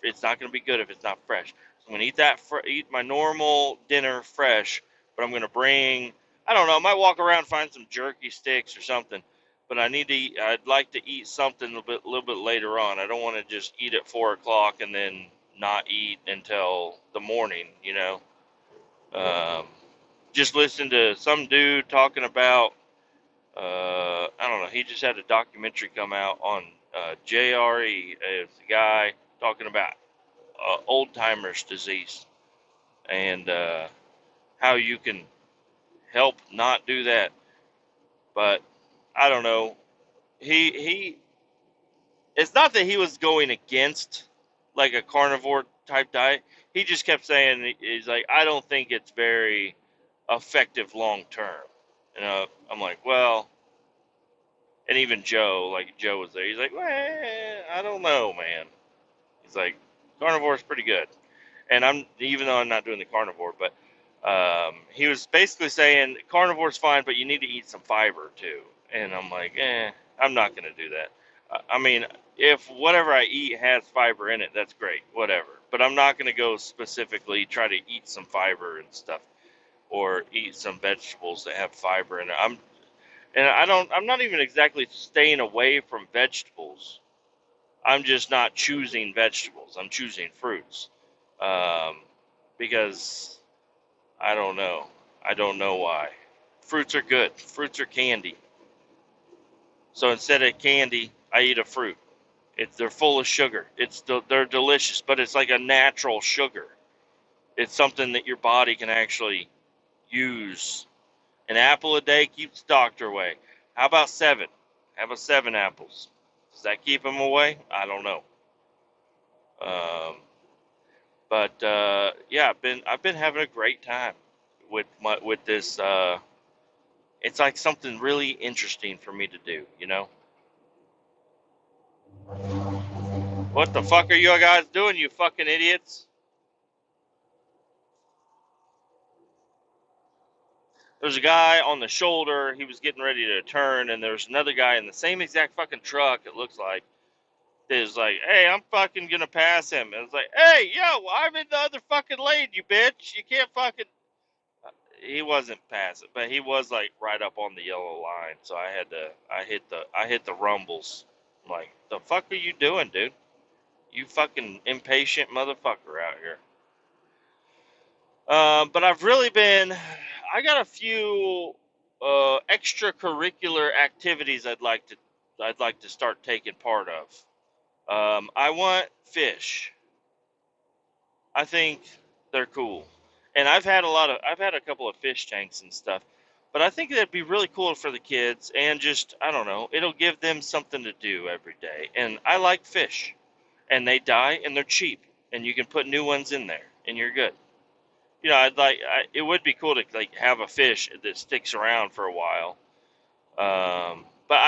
It's not going to be good if it's not fresh. So I'm going to eat my normal dinner fresh, but I'm going to bring, I don't know, I might walk around and find some jerky sticks or something, but I'd like to eat something a little bit later on. I don't want to just eat at 4 o'clock and then not eat until the morning, just listen to some dude talking about, I don't know, he just had a documentary come out on JRE. It's a guy talking about old timers disease and how you can help not do that. But I don't know. He it's not that he was going against like a carnivore type diet. He just kept saying, he's like, I don't think it's very effective long term. I'm like, well, and even Joe was there. He's like, well, I don't know, man. He's like, carnivore is pretty good. And even though I'm not doing the carnivore, but he was basically saying carnivore is fine, but you need to eat some fiber too. And I'm like, I'm not going to do that. I mean, if whatever I eat has fiber in it, that's great, whatever. But I'm not going to go specifically try to eat some fiber and stuff, or eat some vegetables that have fiber in it. I'm not even exactly staying away from vegetables. I'm just not choosing vegetables. I'm choosing fruits, um, because I don't know. I don't know why. Fruits are good. Fruits are candy. So instead of candy, I eat a fruit. They're full of sugar. They're delicious, but it's like a natural sugar. It's something that your body can actually use. An apple a day keeps the doctor away. How about seven? How about 7 apples? Does that keep him away? I don't know. Um, but yeah, I've been having a great time with this. It's like something really interesting for me to do. What the fuck are you guys doing, you fucking idiots? There's a guy on the shoulder. He was getting ready to turn, and there's another guy in the same exact fucking truck. It looks like is like, hey, I'm fucking gonna pass him. And it's like, hey, yo, I'm in the other fucking lane, you bitch. You can't fucking. He wasn't passing, but he was like right up on the yellow line. So I hit the rumbles. I'm like, the fuck are you doing, dude? You fucking impatient motherfucker out here. But I've really been. I got a few extracurricular activities I'd like to start taking part of. I want fish. I think they're cool, and I've had a couple of fish tanks and stuff. But I think that'd be really cool for the kids, and just I don't know, it'll give them something to do every day. And I like fish, and they die, and they're cheap, and you can put new ones in there, and you're good. It would be cool to like have a fish that sticks around for a while. But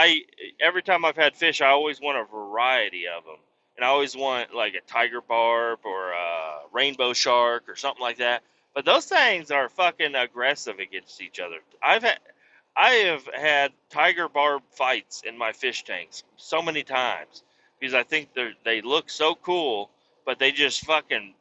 every time I've had fish, I always want a variety of them, and I always want like a tiger barb or a rainbow shark or something like that. But those things are fucking aggressive against each other. I have had tiger barb fights in my fish tanks so many times because I think they look so cool, but they just fucking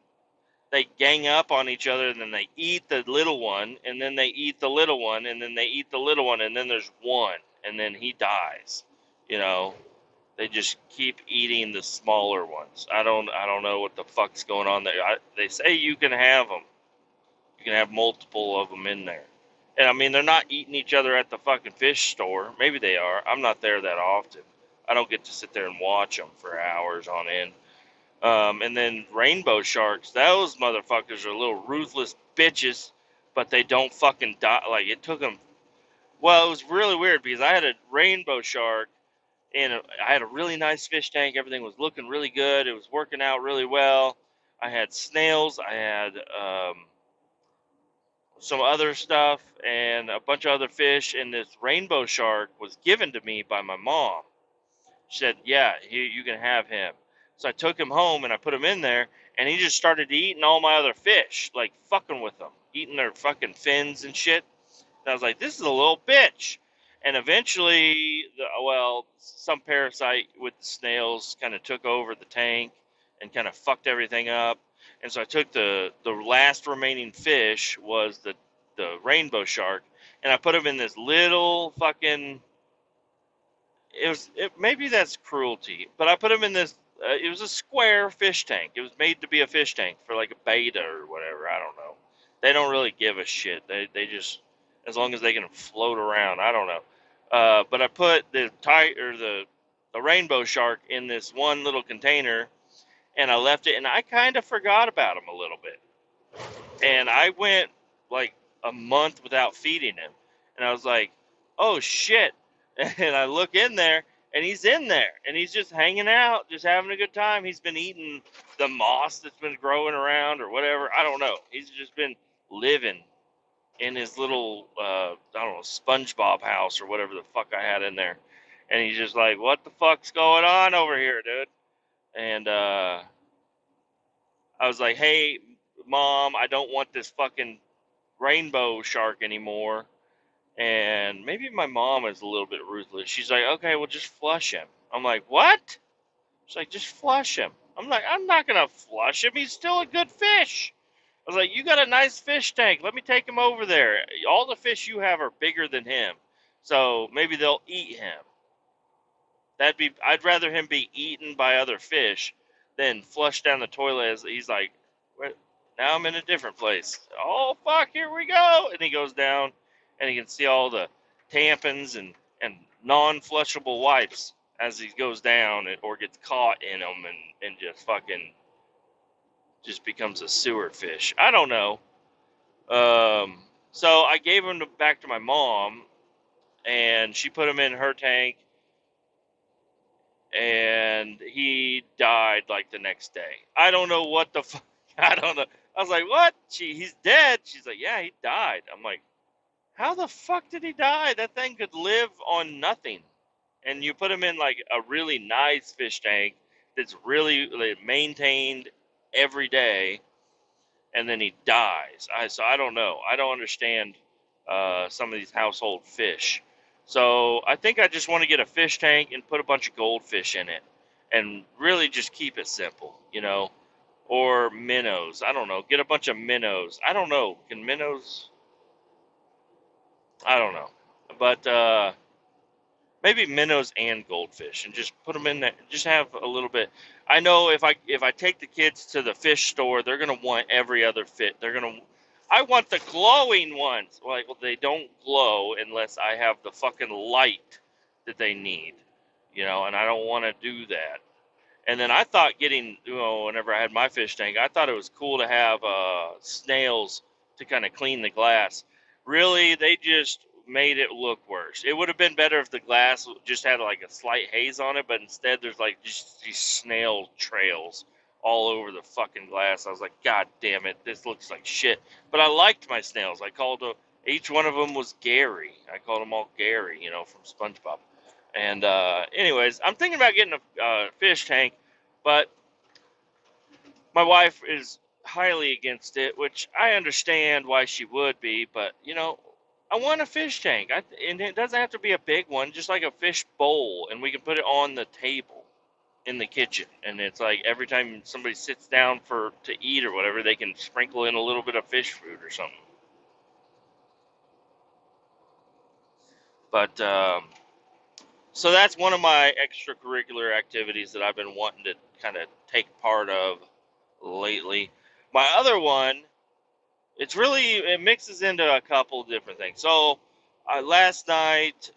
they gang up on each other, and then they eat the little one, and then they eat the little one, and then they eat the little one, and then there's one, and then he dies. You know, they just keep eating the smaller ones. I don't know what the fuck's going on there. They say you can have them. You can have multiple of them in there. And I mean, they're not eating each other at the fucking fish store. Maybe they are. I'm not there that often. I don't get to sit there and watch them for hours on end. And then rainbow sharks, those motherfuckers are little ruthless bitches, but they don't fucking die. Like, it took them. Well, it was really weird because I had a rainbow shark and I had a really nice fish tank. Everything was looking really good. It was working out really well. I had snails. I had some other stuff and a bunch of other fish. And this rainbow shark was given to me by my mom. She said, yeah, you can have him. So I took him home and I put him in there, and he just started eating all my other fish, like fucking with them, eating their fucking fins and shit. And I was like, this is a little bitch. And eventually, some parasite with the snails kind of took over the tank and kind of fucked everything up. And so I took the last remaining fish was the rainbow shark, and I put him in this little fucking maybe that's cruelty, but I put him in this. It was a square fish tank. It was made to be a fish tank for like a beta or whatever. I don't know. They don't really give a shit. They just as long as they can float around. I don't know. But I put the rainbow shark in this one little container, and I left it, and I kind of forgot about him a little bit. And I went like a month without feeding him, and I was like, oh shit. And I look in there, and he's in there, and he's just hanging out, just having a good time. He's been eating the moss that's been growing around or whatever. I don't know. He's just been living in his little I don't know, SpongeBob house or whatever the fuck I had in there. And he's just like, what the fuck's going on over here, dude? And I was like, hey, mom, I don't want this fucking rainbow shark anymore. And maybe my mom is a little bit ruthless. She's like, okay, well, just flush him. I'm like, what? She's like, just flush him. I'm like, I'm not going to flush him. He's still a good fish. I was like, you got a nice fish tank. Let me take him over there. All the fish you have are bigger than him. So maybe they'll eat him. I'd rather him be eaten by other fish than flushed down the toilet. As he's like, now I'm in a different place. Oh fuck, here we go! And he goes down, and he can see all the tampons and non-flushable wipes as he goes down, or gets caught in them, and just fucking just becomes a sewer fish. I don't know. So I gave him back to my mom, and she put him in her tank, and he died like the next day. I don't know what the fuck. I don't know. I was like, what? He's dead. She's like, yeah, he died. I'm like, how the fuck did he die? That thing could live on nothing. And you put him in like a really nice fish tank that's really like, maintained every day, and then he dies. So I don't know. I don't understand some of these household fish. So I think I just want to get a fish tank and put a bunch of goldfish in it, and really just keep it simple, or minnows. I don't know. Get a bunch of minnows. I don't know. Can minnows? I don't know. But maybe minnows and goldfish, and just put them in there. Just have a little bit. I know if I take the kids to the fish store, they're gonna want every other fit. I want the glowing ones. Like, well, they don't glow unless I have the fucking light that they need, and I don't want to do that. And then I thought whenever I had my fish tank, I thought it was cool to have snails to kind of clean the glass. Really, they just made it look worse. It would have been better if the glass just had like a slight haze on it, but instead there's like just these snail trails all over the fucking glass. I was like, God damn it, this looks like shit. But I liked my snails. Each one of them was Gary. I called them all Gary, from SpongeBob. And anyways, I'm thinking about getting a fish tank, but my wife is highly against it, which I understand why she would be. But I want a fish tank, and it doesn't have to be a big one, just like a fish bowl, and we can put it on the table in the kitchen. And it's like every time somebody sits down to eat or whatever, they can sprinkle in a little bit of fish food or something. But so that's one of my extracurricular activities that I've been wanting to kind of take part of lately. My other one, it mixes into a couple different things. So last night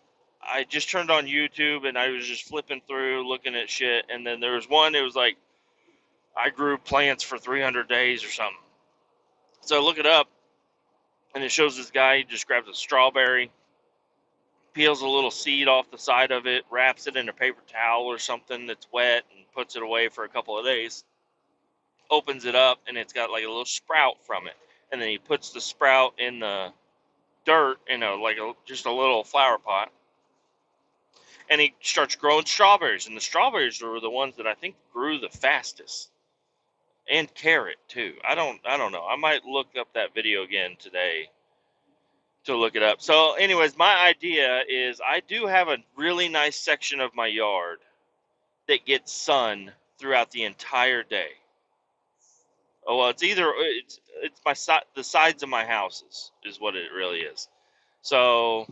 I just turned on YouTube and I was just flipping through, looking at shit, and then there was one. It was like I grew plants for 300 days or something. So I look it up, and it shows this guy. He just grabs a strawberry, peels a little seed off the side of it, wraps it in a paper towel or something that's wet, and puts it away for a couple of days. Opens it up, and it's got like a little sprout from it. And then he puts the sprout in the dirt in just a little flower pot, and he starts growing strawberries. And the strawberries were the ones that I think grew the fastest, and carrot too. I don't know. I might look up that video again today to look it up. So, anyways, my idea is I do have a really nice section of my yard that gets sun throughout the entire day. Oh well, it's the sides of my houses is what it really is. So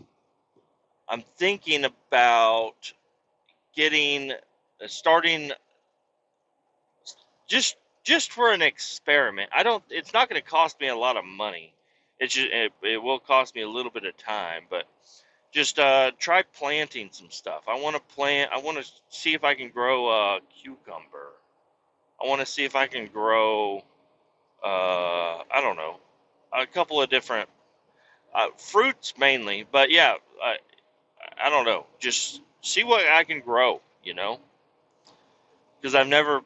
I'm thinking about starting just for an experiment. It's not going to cost me a lot of money. It will cost me a little bit of time, but just try planting some stuff. I want to see if I can grow a cucumber. I want to see if I can grow I don't know, a couple of different fruits mainly, but yeah, I don't know. Just see what I can grow, because I've never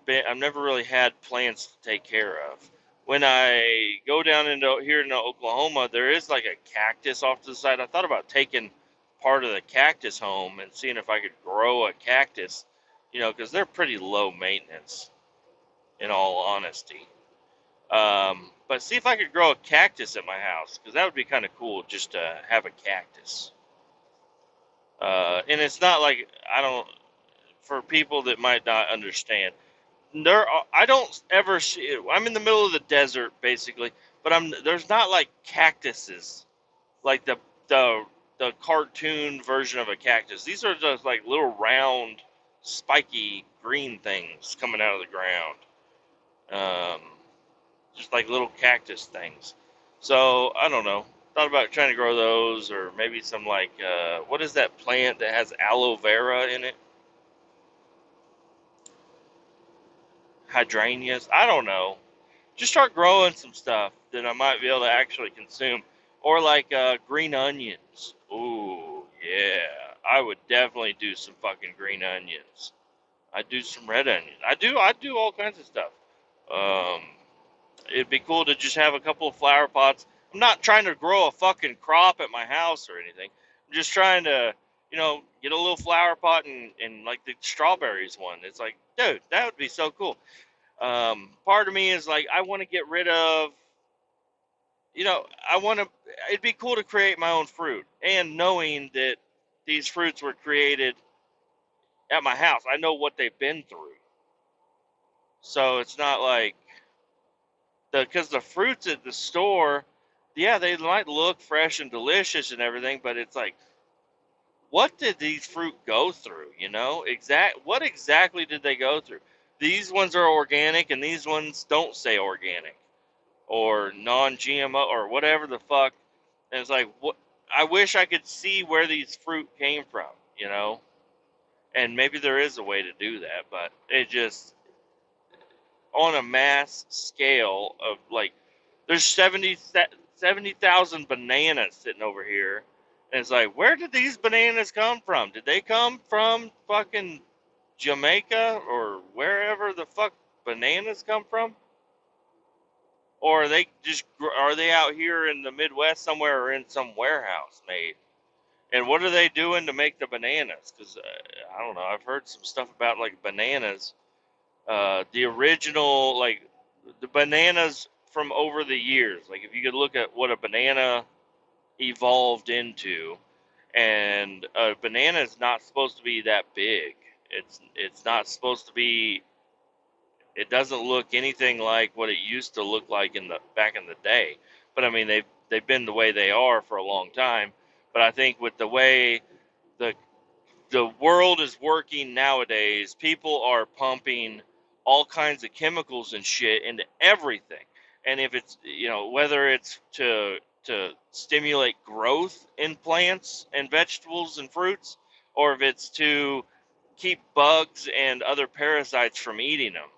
really had plants to take care of. When I go down into Oklahoma, there is like a cactus off to the side. I thought about taking part of the cactus home and seeing if I could grow a cactus, because they're pretty low maintenance, in all honesty. But see if I could grow a cactus at my house, because that would be kind of cool just to have a cactus. And it's not like I don't for people that might not understand. I don't ever see. I'm in the middle of the desert basically, but there's not like cactuses like the the cartoon version of a cactus. These are just like little round, spiky green things coming out of the ground. Um, just like little cactus things. So I don't know. Thought about trying to grow those, or maybe some like what is that plant that has aloe vera in it? Hydrangeas. I don't know. Just start growing some stuff that I might be able to actually consume, or like green onions. Ooh, yeah. I would definitely do some fucking green onions. I do some red onions. I do all kinds of stuff. Um, It'd be cool to just have a couple of flower pots. I'm not trying to grow a fucking crop at my house or anything. I'm just trying to, get a little flower pot and like the strawberries one. It's like, dude, that would be so cool. Part of me is like, I want to get rid of, I want to, it'd be cool to create my own fruit. And knowing that these fruits were created at my house, I know what they've been through. So it's not like, because the fruits at the store, yeah, they might look fresh and delicious and everything, but it's like, what did these fruit go through? What exactly did they go through? These ones are organic, and these ones don't say organic or non-GMO or whatever the fuck. And it's like, what? I wish I could see where these fruit came from, and maybe there is a way to do that, but it just on a mass scale of like there's 70,000 bananas sitting over here. And it's like, where did these bananas come from? Did they come from fucking Jamaica or wherever the fuck bananas come from? Or are they out here in the Midwest somewhere or in some warehouse made? And what are they doing to make the bananas? Because I don't know. I've heard some stuff about like bananas. The original, like the bananas from over the years. Like if you could look at what a banana evolved into, and a banana is not supposed to be that big. It's not supposed to be. It doesn't look anything like what it used to look like in the back in the day. But I mean, they've been the way they are for a long time. But I think with the way the the world is working nowadays, people are pumping all kinds of chemicals and shit into everything. And if it's, whether it's to stimulate growth in plants and vegetables and fruits, or if it's to keep bugs and other parasites from eating them,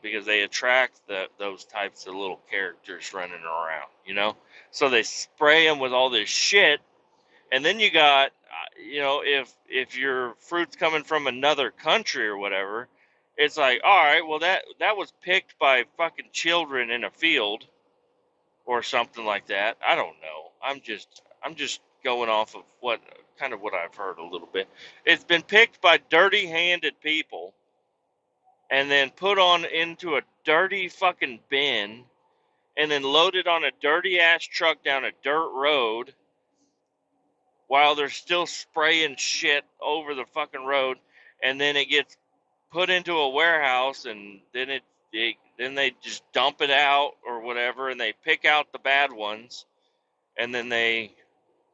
because they attract those types of little characters running around, So they spray them with all this shit, and then you got, if your fruit's coming from another country or whatever, it's like, all right, well that was picked by fucking children in a field or something like that. I don't know. I'm just going off of what I've heard a little bit. It's been picked by dirty-handed people and then put on into a dirty fucking bin and then loaded on a dirty ass truck down a dirt road while they're still spraying shit over the fucking road, and then it gets put into a warehouse, and then then they just dump it out or whatever, and they pick out the bad ones, and then they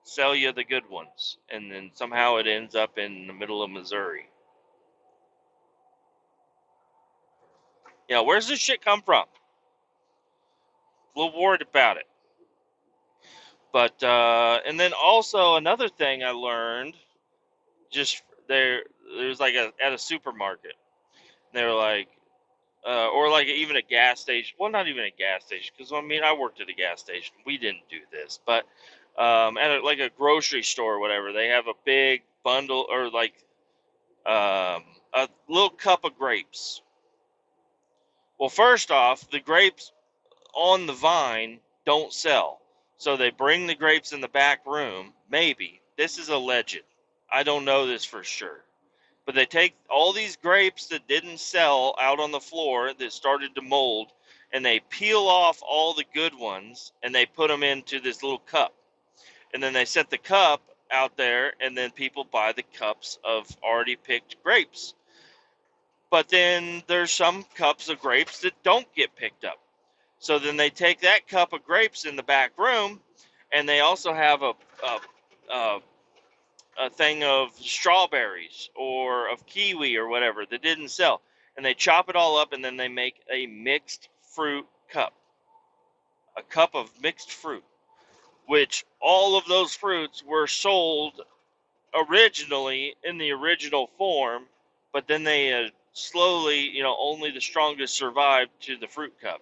sell you the good ones, and then somehow it ends up in the middle of Missouri. Where's this shit come from? A little worried about it. But and then also another thing I learned, just there's like at a supermarket. They were like, or like even a gas station. Well, not even a gas station, because I mean I worked at a gas station. We didn't do this, but like a grocery store or whatever, they have a big bundle or like a little cup of grapes. Well, first off, the grapes on the vine don't sell, so they bring the grapes in the back room. Maybe this is alleged. I don't know this for sure. But they take all these grapes that didn't sell out on the floor that started to mold, and they peel off all the good ones, and they put them into this little cup. And then they set the cup out there, and then people buy the cups of already picked grapes. But then there's some cups of grapes that don't get picked up. So then they take that cup of grapes in the back room, and they also have a, a thing of strawberries or of kiwi or whatever that didn't sell. And they chop it all up, and then they make a mixed fruit cup. A cup of mixed fruit, which all of those fruits were sold originally in the original form, but then they slowly, only the strongest survived to the fruit cup.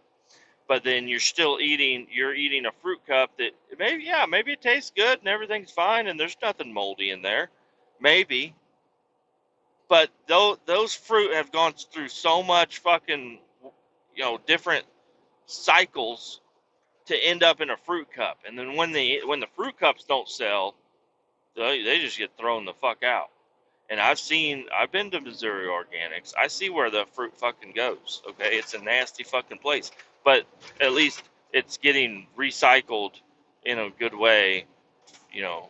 But then you're eating a fruit cup that maybe it tastes good and everything's fine and there's nothing moldy in there. Maybe. But those fruit have gone through so much fucking, different cycles to end up in a fruit cup. And then when the fruit cups don't sell, they just get thrown the fuck out. And I've been to Missouri Organics. I see where the fruit fucking goes. Okay, it's a nasty fucking place, but at least it's getting recycled in a good way, you know,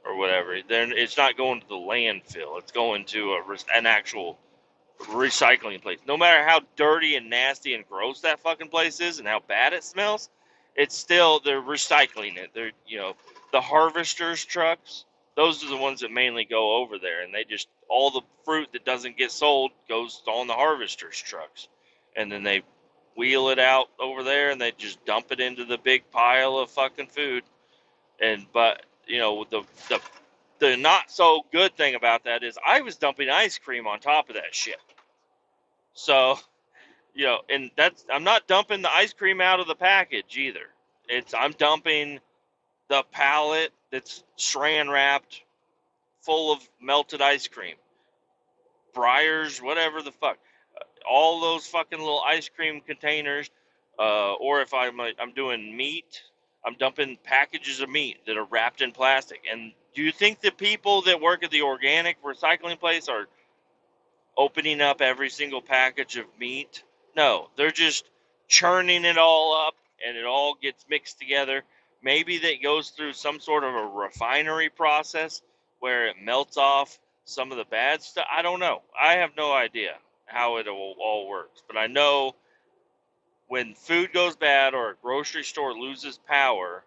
or whatever. Then it's not going to the landfill. It's going to an actual recycling place. No matter how dirty and nasty and gross that fucking place is, and how bad it smells, it's still they're recycling it. They're the harvesters trucks. Those are the ones that mainly go over there, and they just all the fruit that doesn't get sold goes on the harvesters trucks, and then they wheel it out over there, and they just dump it into the big pile of fucking food. But the not so good thing about that is I was dumping ice cream on top of that shit. So, and I'm not dumping the ice cream out of the package either. I'm dumping the pallet that's saran wrapped full of melted ice cream. Breyers, whatever the fuck. All those fucking little ice cream containers. Or if I'm doing meat, I'm dumping packages of meat that are wrapped in plastic. And do you think the people that work at the organic recycling place are opening up every single package of meat? No, they're just churning it all up and it all gets mixed together. Maybe that goes through some sort of a refinery process where it melts off some of the bad stuff. I don't know. I have no idea how it all works. But I know when food goes bad or a grocery store loses power,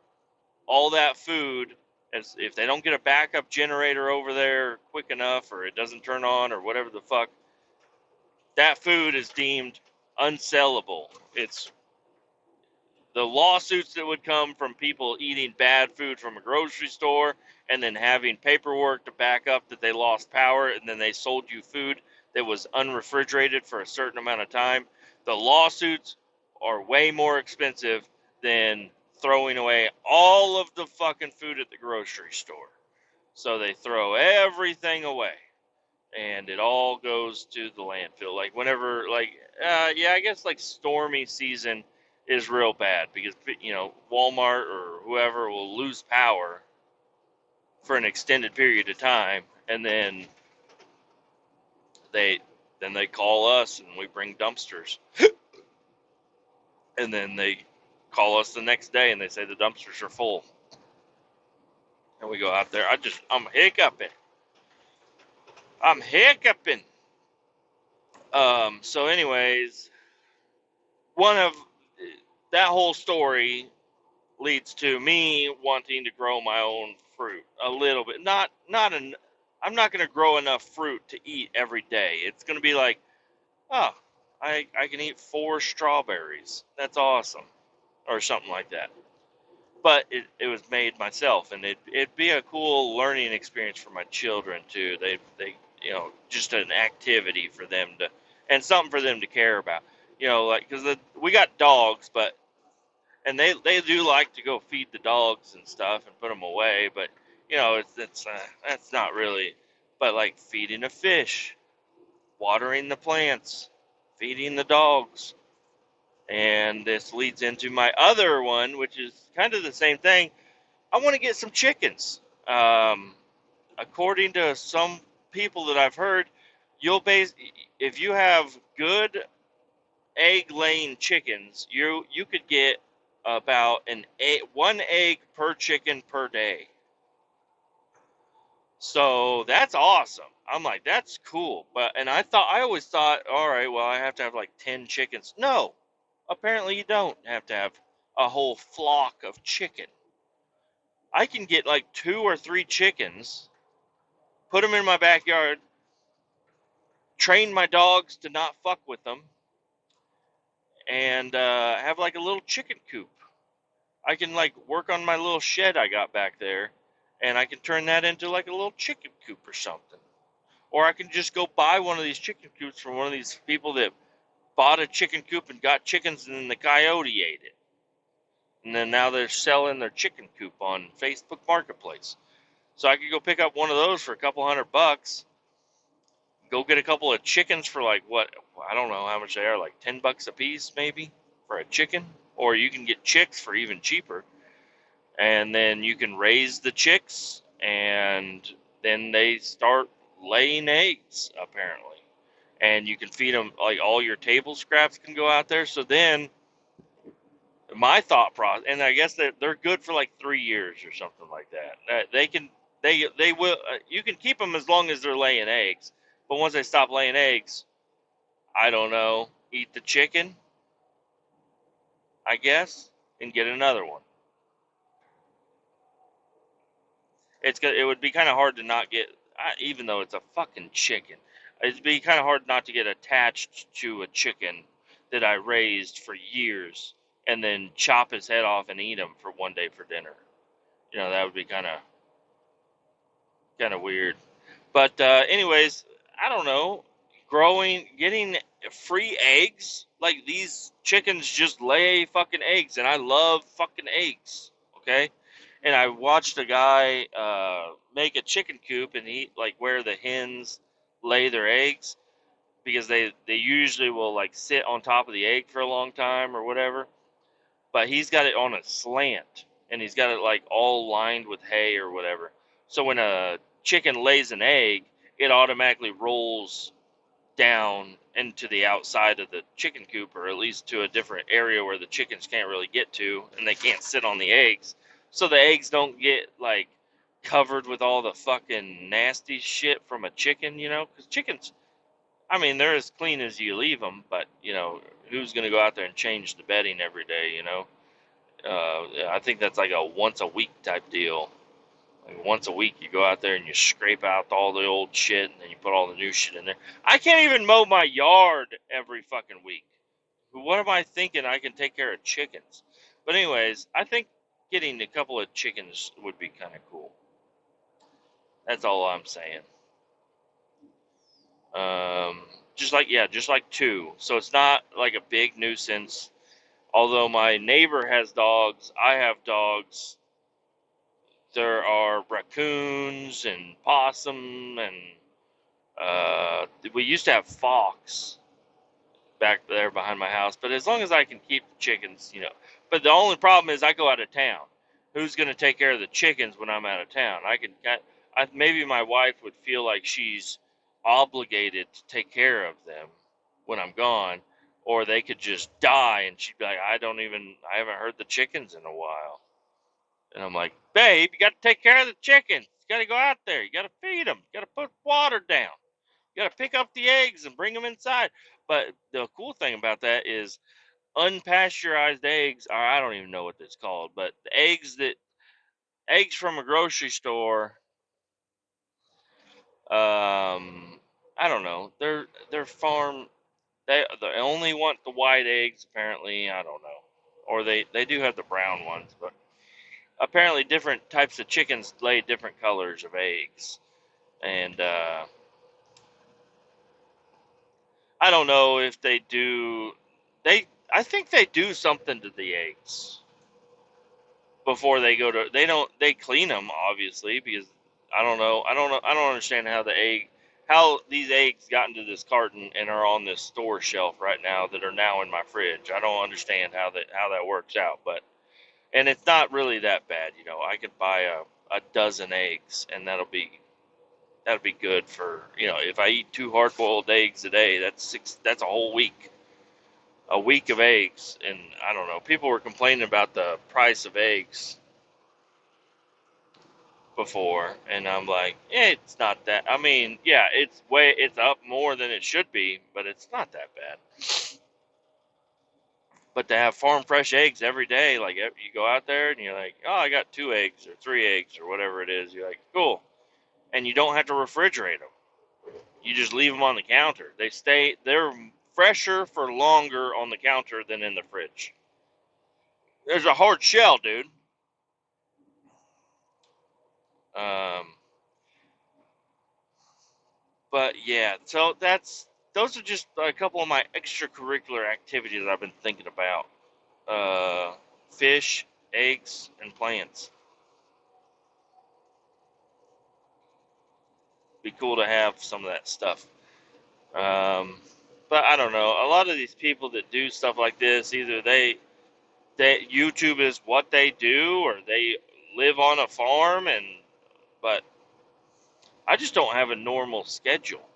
all that food, as if they don't get a backup generator over there quick enough or it doesn't turn on or whatever the fuck, that food is deemed unsellable. It's the lawsuits that would come from people eating bad food from a grocery store and then having paperwork to back up that they lost power and then they sold you food that was unrefrigerated for a certain amount of time. The lawsuits are way more expensive than throwing away all of the fucking food at the grocery store. So they throw everything away. And it all goes to the landfill. Like whenever, I guess like stormy season is real bad because Walmart or whoever will lose power for an extended period of time, and then they call us and we bring dumpsters, and then they call us the next day and they say the dumpsters are full, and we go out there. I'm hiccuping. I'm hiccuping. So anyways, one of that whole story leads to me wanting to grow my own fruit a little bit. I'm not going to grow enough fruit to eat every day. It's going to be like, oh, I can eat 4 strawberries. That's awesome. Or something like that. But it was made myself, and it'd be a cool learning experience for my children too. They just an activity for them to, and something for them to care about. Because we got dogs, and they do like to go feed the dogs and stuff and put them away, but that's not really. But like feeding a fish, watering the plants, feeding the dogs. And this leads into my other one, which is kind of the same thing. I want to get some chickens. According to some people that I've heard, if you have good egg laying chickens, you could get about one egg per chicken per day. So that's awesome. I'm like, that's cool. And I always thought, all right, well, I have to have like 10 chickens. No, apparently you don't have to have a whole flock of chicken. I can get like 2 or 3 chickens, put them in my backyard, train my dogs to not fuck with them, and have like a little chicken coop. I can like work on my little shed I got back there, and I can turn that into like a little chicken coop or something. Or I can just go buy one of these chicken coops from one of these people that bought a chicken coop and got chickens, and then the coyote ate it. And then now they're selling their chicken coop on Facebook Marketplace. So I could go pick up one of those for a couple $100, go get a couple of chickens for like what, I don't know how much they are, like $10 a piece maybe for a chicken. Or you can get chicks for even cheaper. And then you can raise the chicks, and then they start laying eggs apparently. And you can feed them, like all your table scraps can go out there. So then my thought process, and I guess they're good for like 3 years or something like that. They will, you can keep them as long as they're laying eggs. But once they stop laying eggs, I don't know, eat the chicken, I guess, and get another one. It would be kind of hard to not get, even though it's a fucking chicken, it'd be kind of hard not to get attached to a chicken that I raised for years and then chop his head off and eat him for one day for dinner. That would be kind of weird. But anyways, I don't know. Getting free eggs, like these chickens just lay fucking eggs, and I love fucking eggs. Okay, and I watched a guy make a chicken coop, and he like where the hens lay their eggs, because they usually will like sit on top of the egg for a long time or whatever. But he's got it on a slant, and he's got it like all lined with hay or whatever. So when a chicken lays an egg, it automatically rolls down into the outside of the chicken coop, or at least to a different area where the chickens can't really get to, and they can't sit on the eggs. So the eggs don't get like covered with all the fucking nasty shit from a chicken, because chickens, I mean, they're as clean as you leave them, but who's going to go out there and change the bedding every day? I think that's like a once a week type deal. Like once a week, you go out there and you scrape out all the old shit, and then you put all the new shit in there. I can't even mow my yard every fucking week. What am I thinking? I can take care of chickens. But anyways, I think getting a couple of chickens would be kind of cool. That's all I'm saying. Just like 2. So it's not like a big nuisance. Although my neighbor has dogs, I have dogs. There are raccoons and possum, and we used to have fox back there behind my house. But as long as I can keep the chickens. But the only problem is I go out of town. Who's going to take care of the chickens when I'm out of town? Maybe my wife would feel like she's obligated to take care of them when I'm gone, or they could just die, and she'd be like, I haven't heard the chickens in a while. And I'm like, babe, you got to take care of the chickens. You got to go out there. You got to feed them. You got to put water down. You got to pick up the eggs and bring them inside. But the cool thing about that is unpasteurized eggs, or I don't even know what it's called, but the eggs from a grocery store, I don't know. They're farm. They only want the white eggs, apparently. I don't know. Or they do have the brown ones, but apparently different types of chickens lay different colors of eggs. And I don't know if they do. I think they do something to the eggs before they go to. They clean them, obviously, because I don't know. I don't understand how these eggs got into this carton and are on this store shelf right now that are now in my fridge. I don't understand how that works out, but. And it's not really that bad, I could buy a dozen eggs, and that'll be good for, if I eat 2 hard-boiled eggs a day, that's a whole week. a week of eggs, and I don't know. People were complaining about the price of eggs before, and I'm like, it's not that. I mean, yeah, it's up more than it should be, but it's not that bad. But to have farm fresh eggs every day, like you go out there and you're like, oh, I got 2 eggs or 3 eggs or whatever it is. You're like, cool, and you don't have to refrigerate them. You just leave them on the counter. They're fresher for longer on the counter than in the fridge. There's a hard shell, dude. Um, but yeah, so those are just a couple of my extracurricular activities I've been thinking about. Fish, eggs, and plants. Be cool to have some of that stuff. But I don't know. A lot of these people that do stuff like this, either they YouTube is what they do, or they live on a farm, but I just don't have a normal schedule.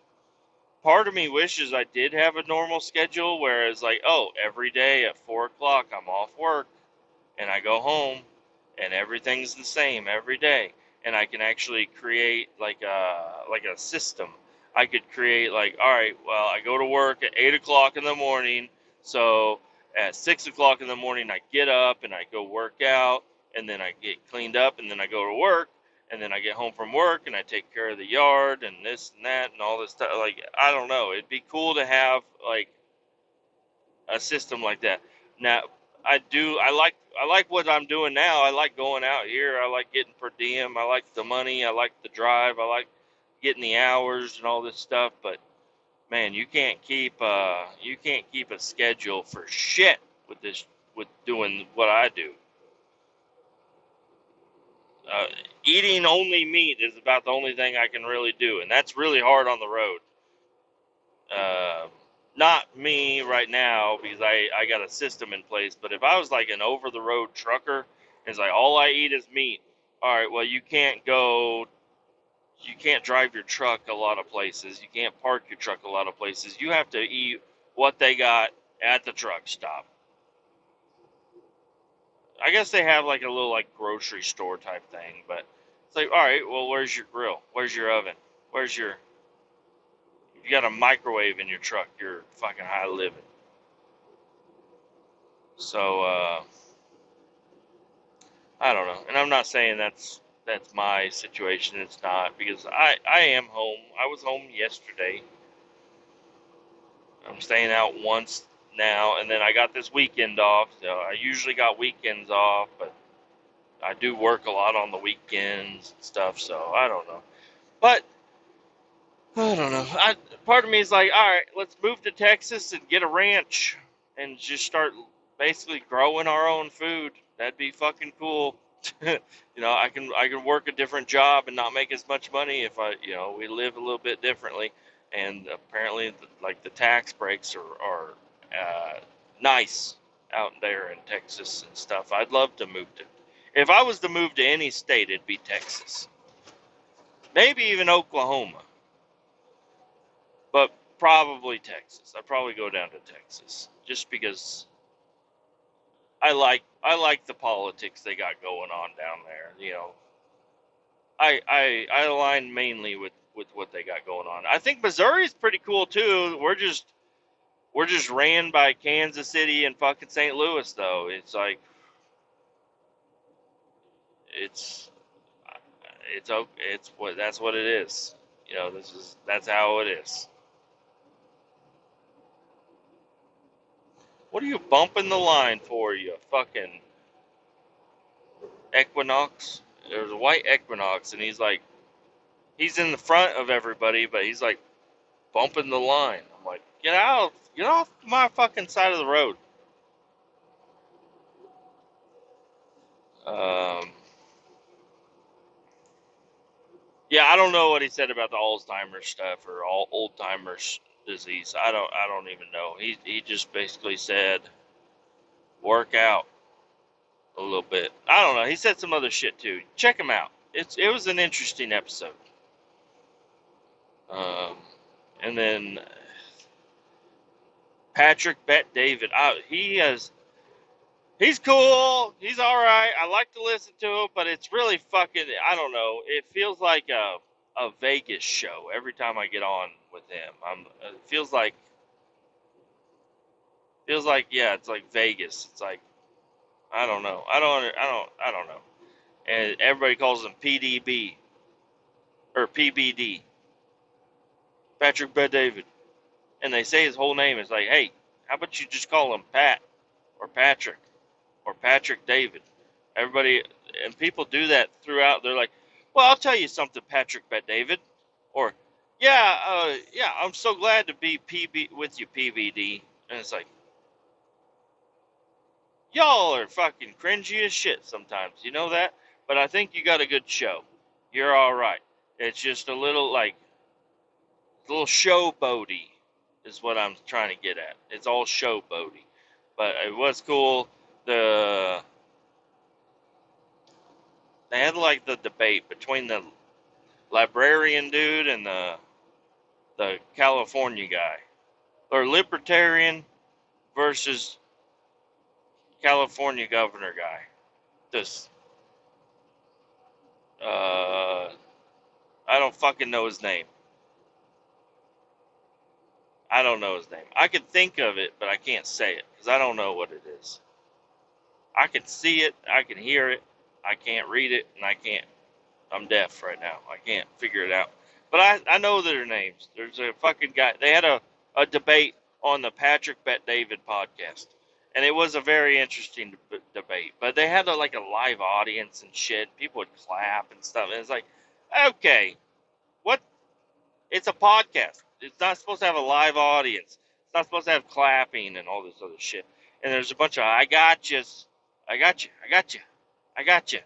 Part of me wishes I did have a normal schedule, whereas like, oh, every day at 4 o'clock I'm off work and I go home and everything's the same every day, and I can actually create like a system. I could create like, all right, well, I go to work at 8 o'clock in the morning, so at 6 o'clock in the morning I get up and I go work out, and then I get cleaned up, and then I go to work, and then I get home from work and I take care of the yard and this and that and all this stuff. Like, I don't know, it'd be cool to have like a system like that. Now, I like what I'm doing now. I like going out here. I like getting per diem. I like the money. I like the drive. I like getting the hours and all this stuff. But man, you can't keep a schedule for shit with doing what I do. Uh, Eating only meat is about the only thing I can really do, and that's really hard on the road. Uh, Not me right now, because I got a system in place. But if I was like an over the road trucker, it's like all I eat is meat. All right, well, you can't drive your truck a lot of places. You can't park your truck a lot of places. You have to eat what they got at the truck stop. I guess they have like a little like grocery store type thing, but it's like, all right, well, where's your grill? Where's your oven? Where's your If you got a microwave in your truck, you're fucking high living. So I don't know, and I'm not saying that's my situation. It's not, because I am home. I was home yesterday. I'm staying out once now, and then I got this weekend off. So I usually got weekends off, but I do work a lot on the weekends and stuff. So I don't know, but I don't know. Part of me is like, all right, let's move to Texas and get a ranch and just start basically growing our own food. That'd be fucking cool. I can work a different job and not make as much money if we live a little bit differently. And apparently, like the tax breaks are nice out there in Texas and stuff. I'd love to move to. If I was to move to any state, it'd be Texas. Maybe even Oklahoma, but probably Texas. I'd probably go down to Texas just because I like the politics they got going on down there. I align mainly with what they got going on. I think Missouri's pretty cool too. We're just ran by Kansas City and fucking St. Louis though. It's like it's it's what that's what it is. That's how it is. What are you bumping the line for, you fucking Equinox? There's a white Equinox, and he's in the front of everybody, but he's like bumping the line. I'm like, get off my fucking side of the road. Um, yeah, I don't know what he said about the Alzheimer's stuff or all old timers disease. I don't even know. He just basically said work out a little bit. I don't know. He said some other shit too. Check him out. It was an interesting episode. Um, and then Patrick Bet David. He's cool. He's all right. I like to listen to him, but it's really fucking. I don't know. It feels like a Vegas show every time I get on with him. It feels like yeah, it's like Vegas. It's like I don't know. I don't know. And everybody calls him PDB or PBD, Patrick Bet David, and they say his whole name. Is like, hey, how about you just call him Pat or Patrick or Patrick David? Everybody and people do that throughout. They're like, well, I'll tell you something, Patrick Bet David, or yeah, I'm so glad to be PB with you, PBD. And it's like, y'all are fucking cringy as shit sometimes. You know that? But I think you got a good show. You're all right. It's just a little showboaty is what I'm trying to get at. It's all showboaty. But it was cool. They had like the debate between the librarian dude and the California guy, or libertarian versus California governor guy. This I don't fucking know his name. I don't know his name. I can think of it, but I can't say it because I don't know what it is. I can see it, I can hear it, I can't read it, and I can't. I'm deaf right now. I can't figure it out. But I know their names. There's a fucking guy. They had a debate on the Patrick Bet David podcast. And it was a very interesting debate. But they had like a live audience and shit. People would clap and stuff. And it's like, okay, what? It's a podcast. It's not supposed to have a live audience. It's not supposed to have clapping and all this other shit. And there's a bunch of I got yous. I got you. I got you. I got you.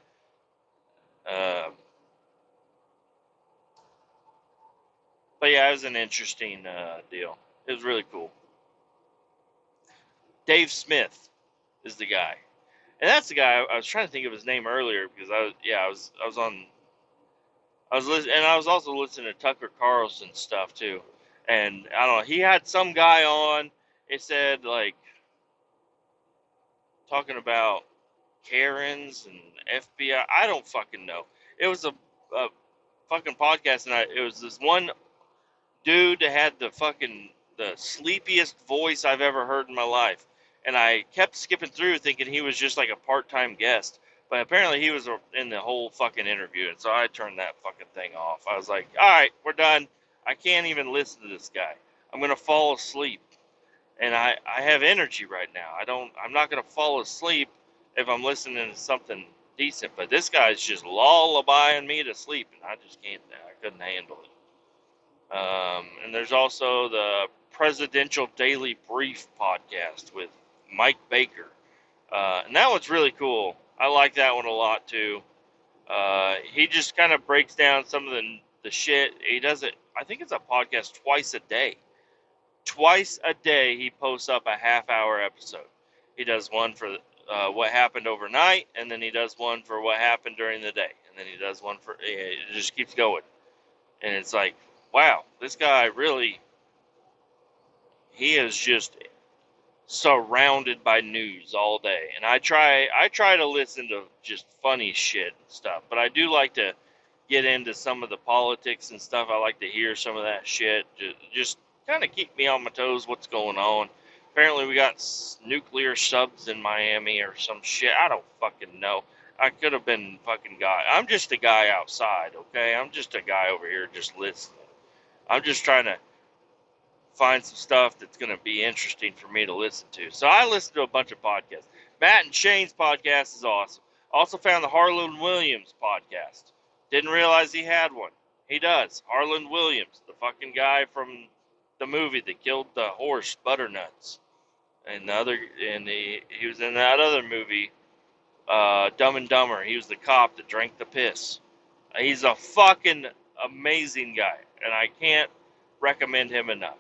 But yeah, it was an interesting deal. It was really cool. Dave Smith is the guy, and that's the guy. I was trying to think of his name earlier because I was listening, and I was also listening to Tucker Carlson stuff too. And I don't know, he had some guy on. It said like talking about Karens and FBI. I don't fucking know. It was a fucking podcast, and it was this one dude that had the sleepiest voice I've ever heard in my life. And I kept skipping through thinking he was just like a part-time guest. But apparently he was in the whole fucking interview. And so I turned that fucking thing off. I was like, all right, we're done. I can't even listen to this guy. I'm going to fall asleep. And I have energy right now. I'm not going to fall asleep if I'm listening to something decent. But this guy's just lullabying me to sleep. And I just can't, I couldn't handle it. And there's also the Presidential Daily Brief podcast with Mike Baker. And that one's really cool. I like that one a lot too. He just kind of breaks down some of the shit. He does it, I think it's a podcast twice a day. Twice a day he posts up a half-hour episode. He does one for what happened overnight, and then he does one for what happened during the day. And then he does one for, it just keeps going. And it's like, wow, this guy really, he is just surrounded by news all day. And I try to listen to just funny shit and stuff, but I do like to get into some of the politics and stuff. I like to hear some of that shit. Just kind of keep me on my toes what's going on. Apparently we got nuclear subs in Miami or some shit. I don't fucking know. I could have been fucking guy. I'm just a guy outside, okay? I'm just a guy over here just listening. I'm just trying to find some stuff that's going to be interesting for me to listen to. So I listen to a bunch of podcasts. Matt and Shane's podcast is awesome. Also found the Harlan Williams podcast. Didn't realize he had one. He does. Harlan Williams, the fucking guy from the movie that killed the horse Butternuts. And he was in that other movie, Dumb and Dumber. He was the cop that drank the piss. He's a fucking amazing guy, and I can't recommend him enough.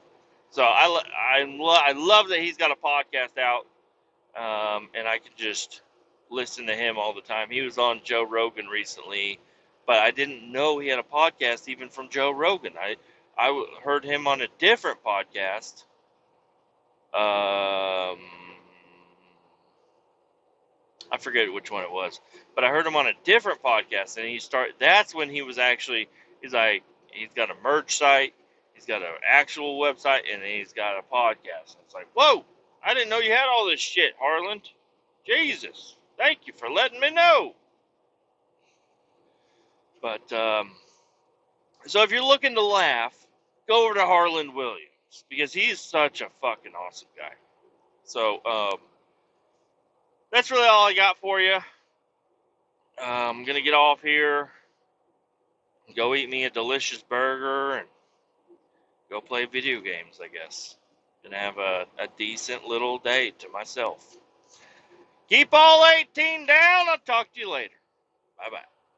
So I love that he's got a podcast out, and I can just listen to him all the time. He was on Joe Rogan recently, but I didn't know he had a podcast even from Joe Rogan. I heard him on a different podcast I forget which one it was, but I heard him on a different podcast, and that's when he was actually, he's like, he's got a merch site, he's got an actual website, and he's got a podcast. It's like, whoa, I didn't know you had all this shit, Harland. Jesus, thank you for letting me know. But, so if you're looking to laugh, go over to Harland Williams, because he's such a fucking awesome guy. So, that's really all I got for you. I'm going to get off here, go eat me a delicious burger, and go play video games, I guess. Gonna have a decent little day to myself. Keep all 18 down. I'll talk to you later. Bye-bye.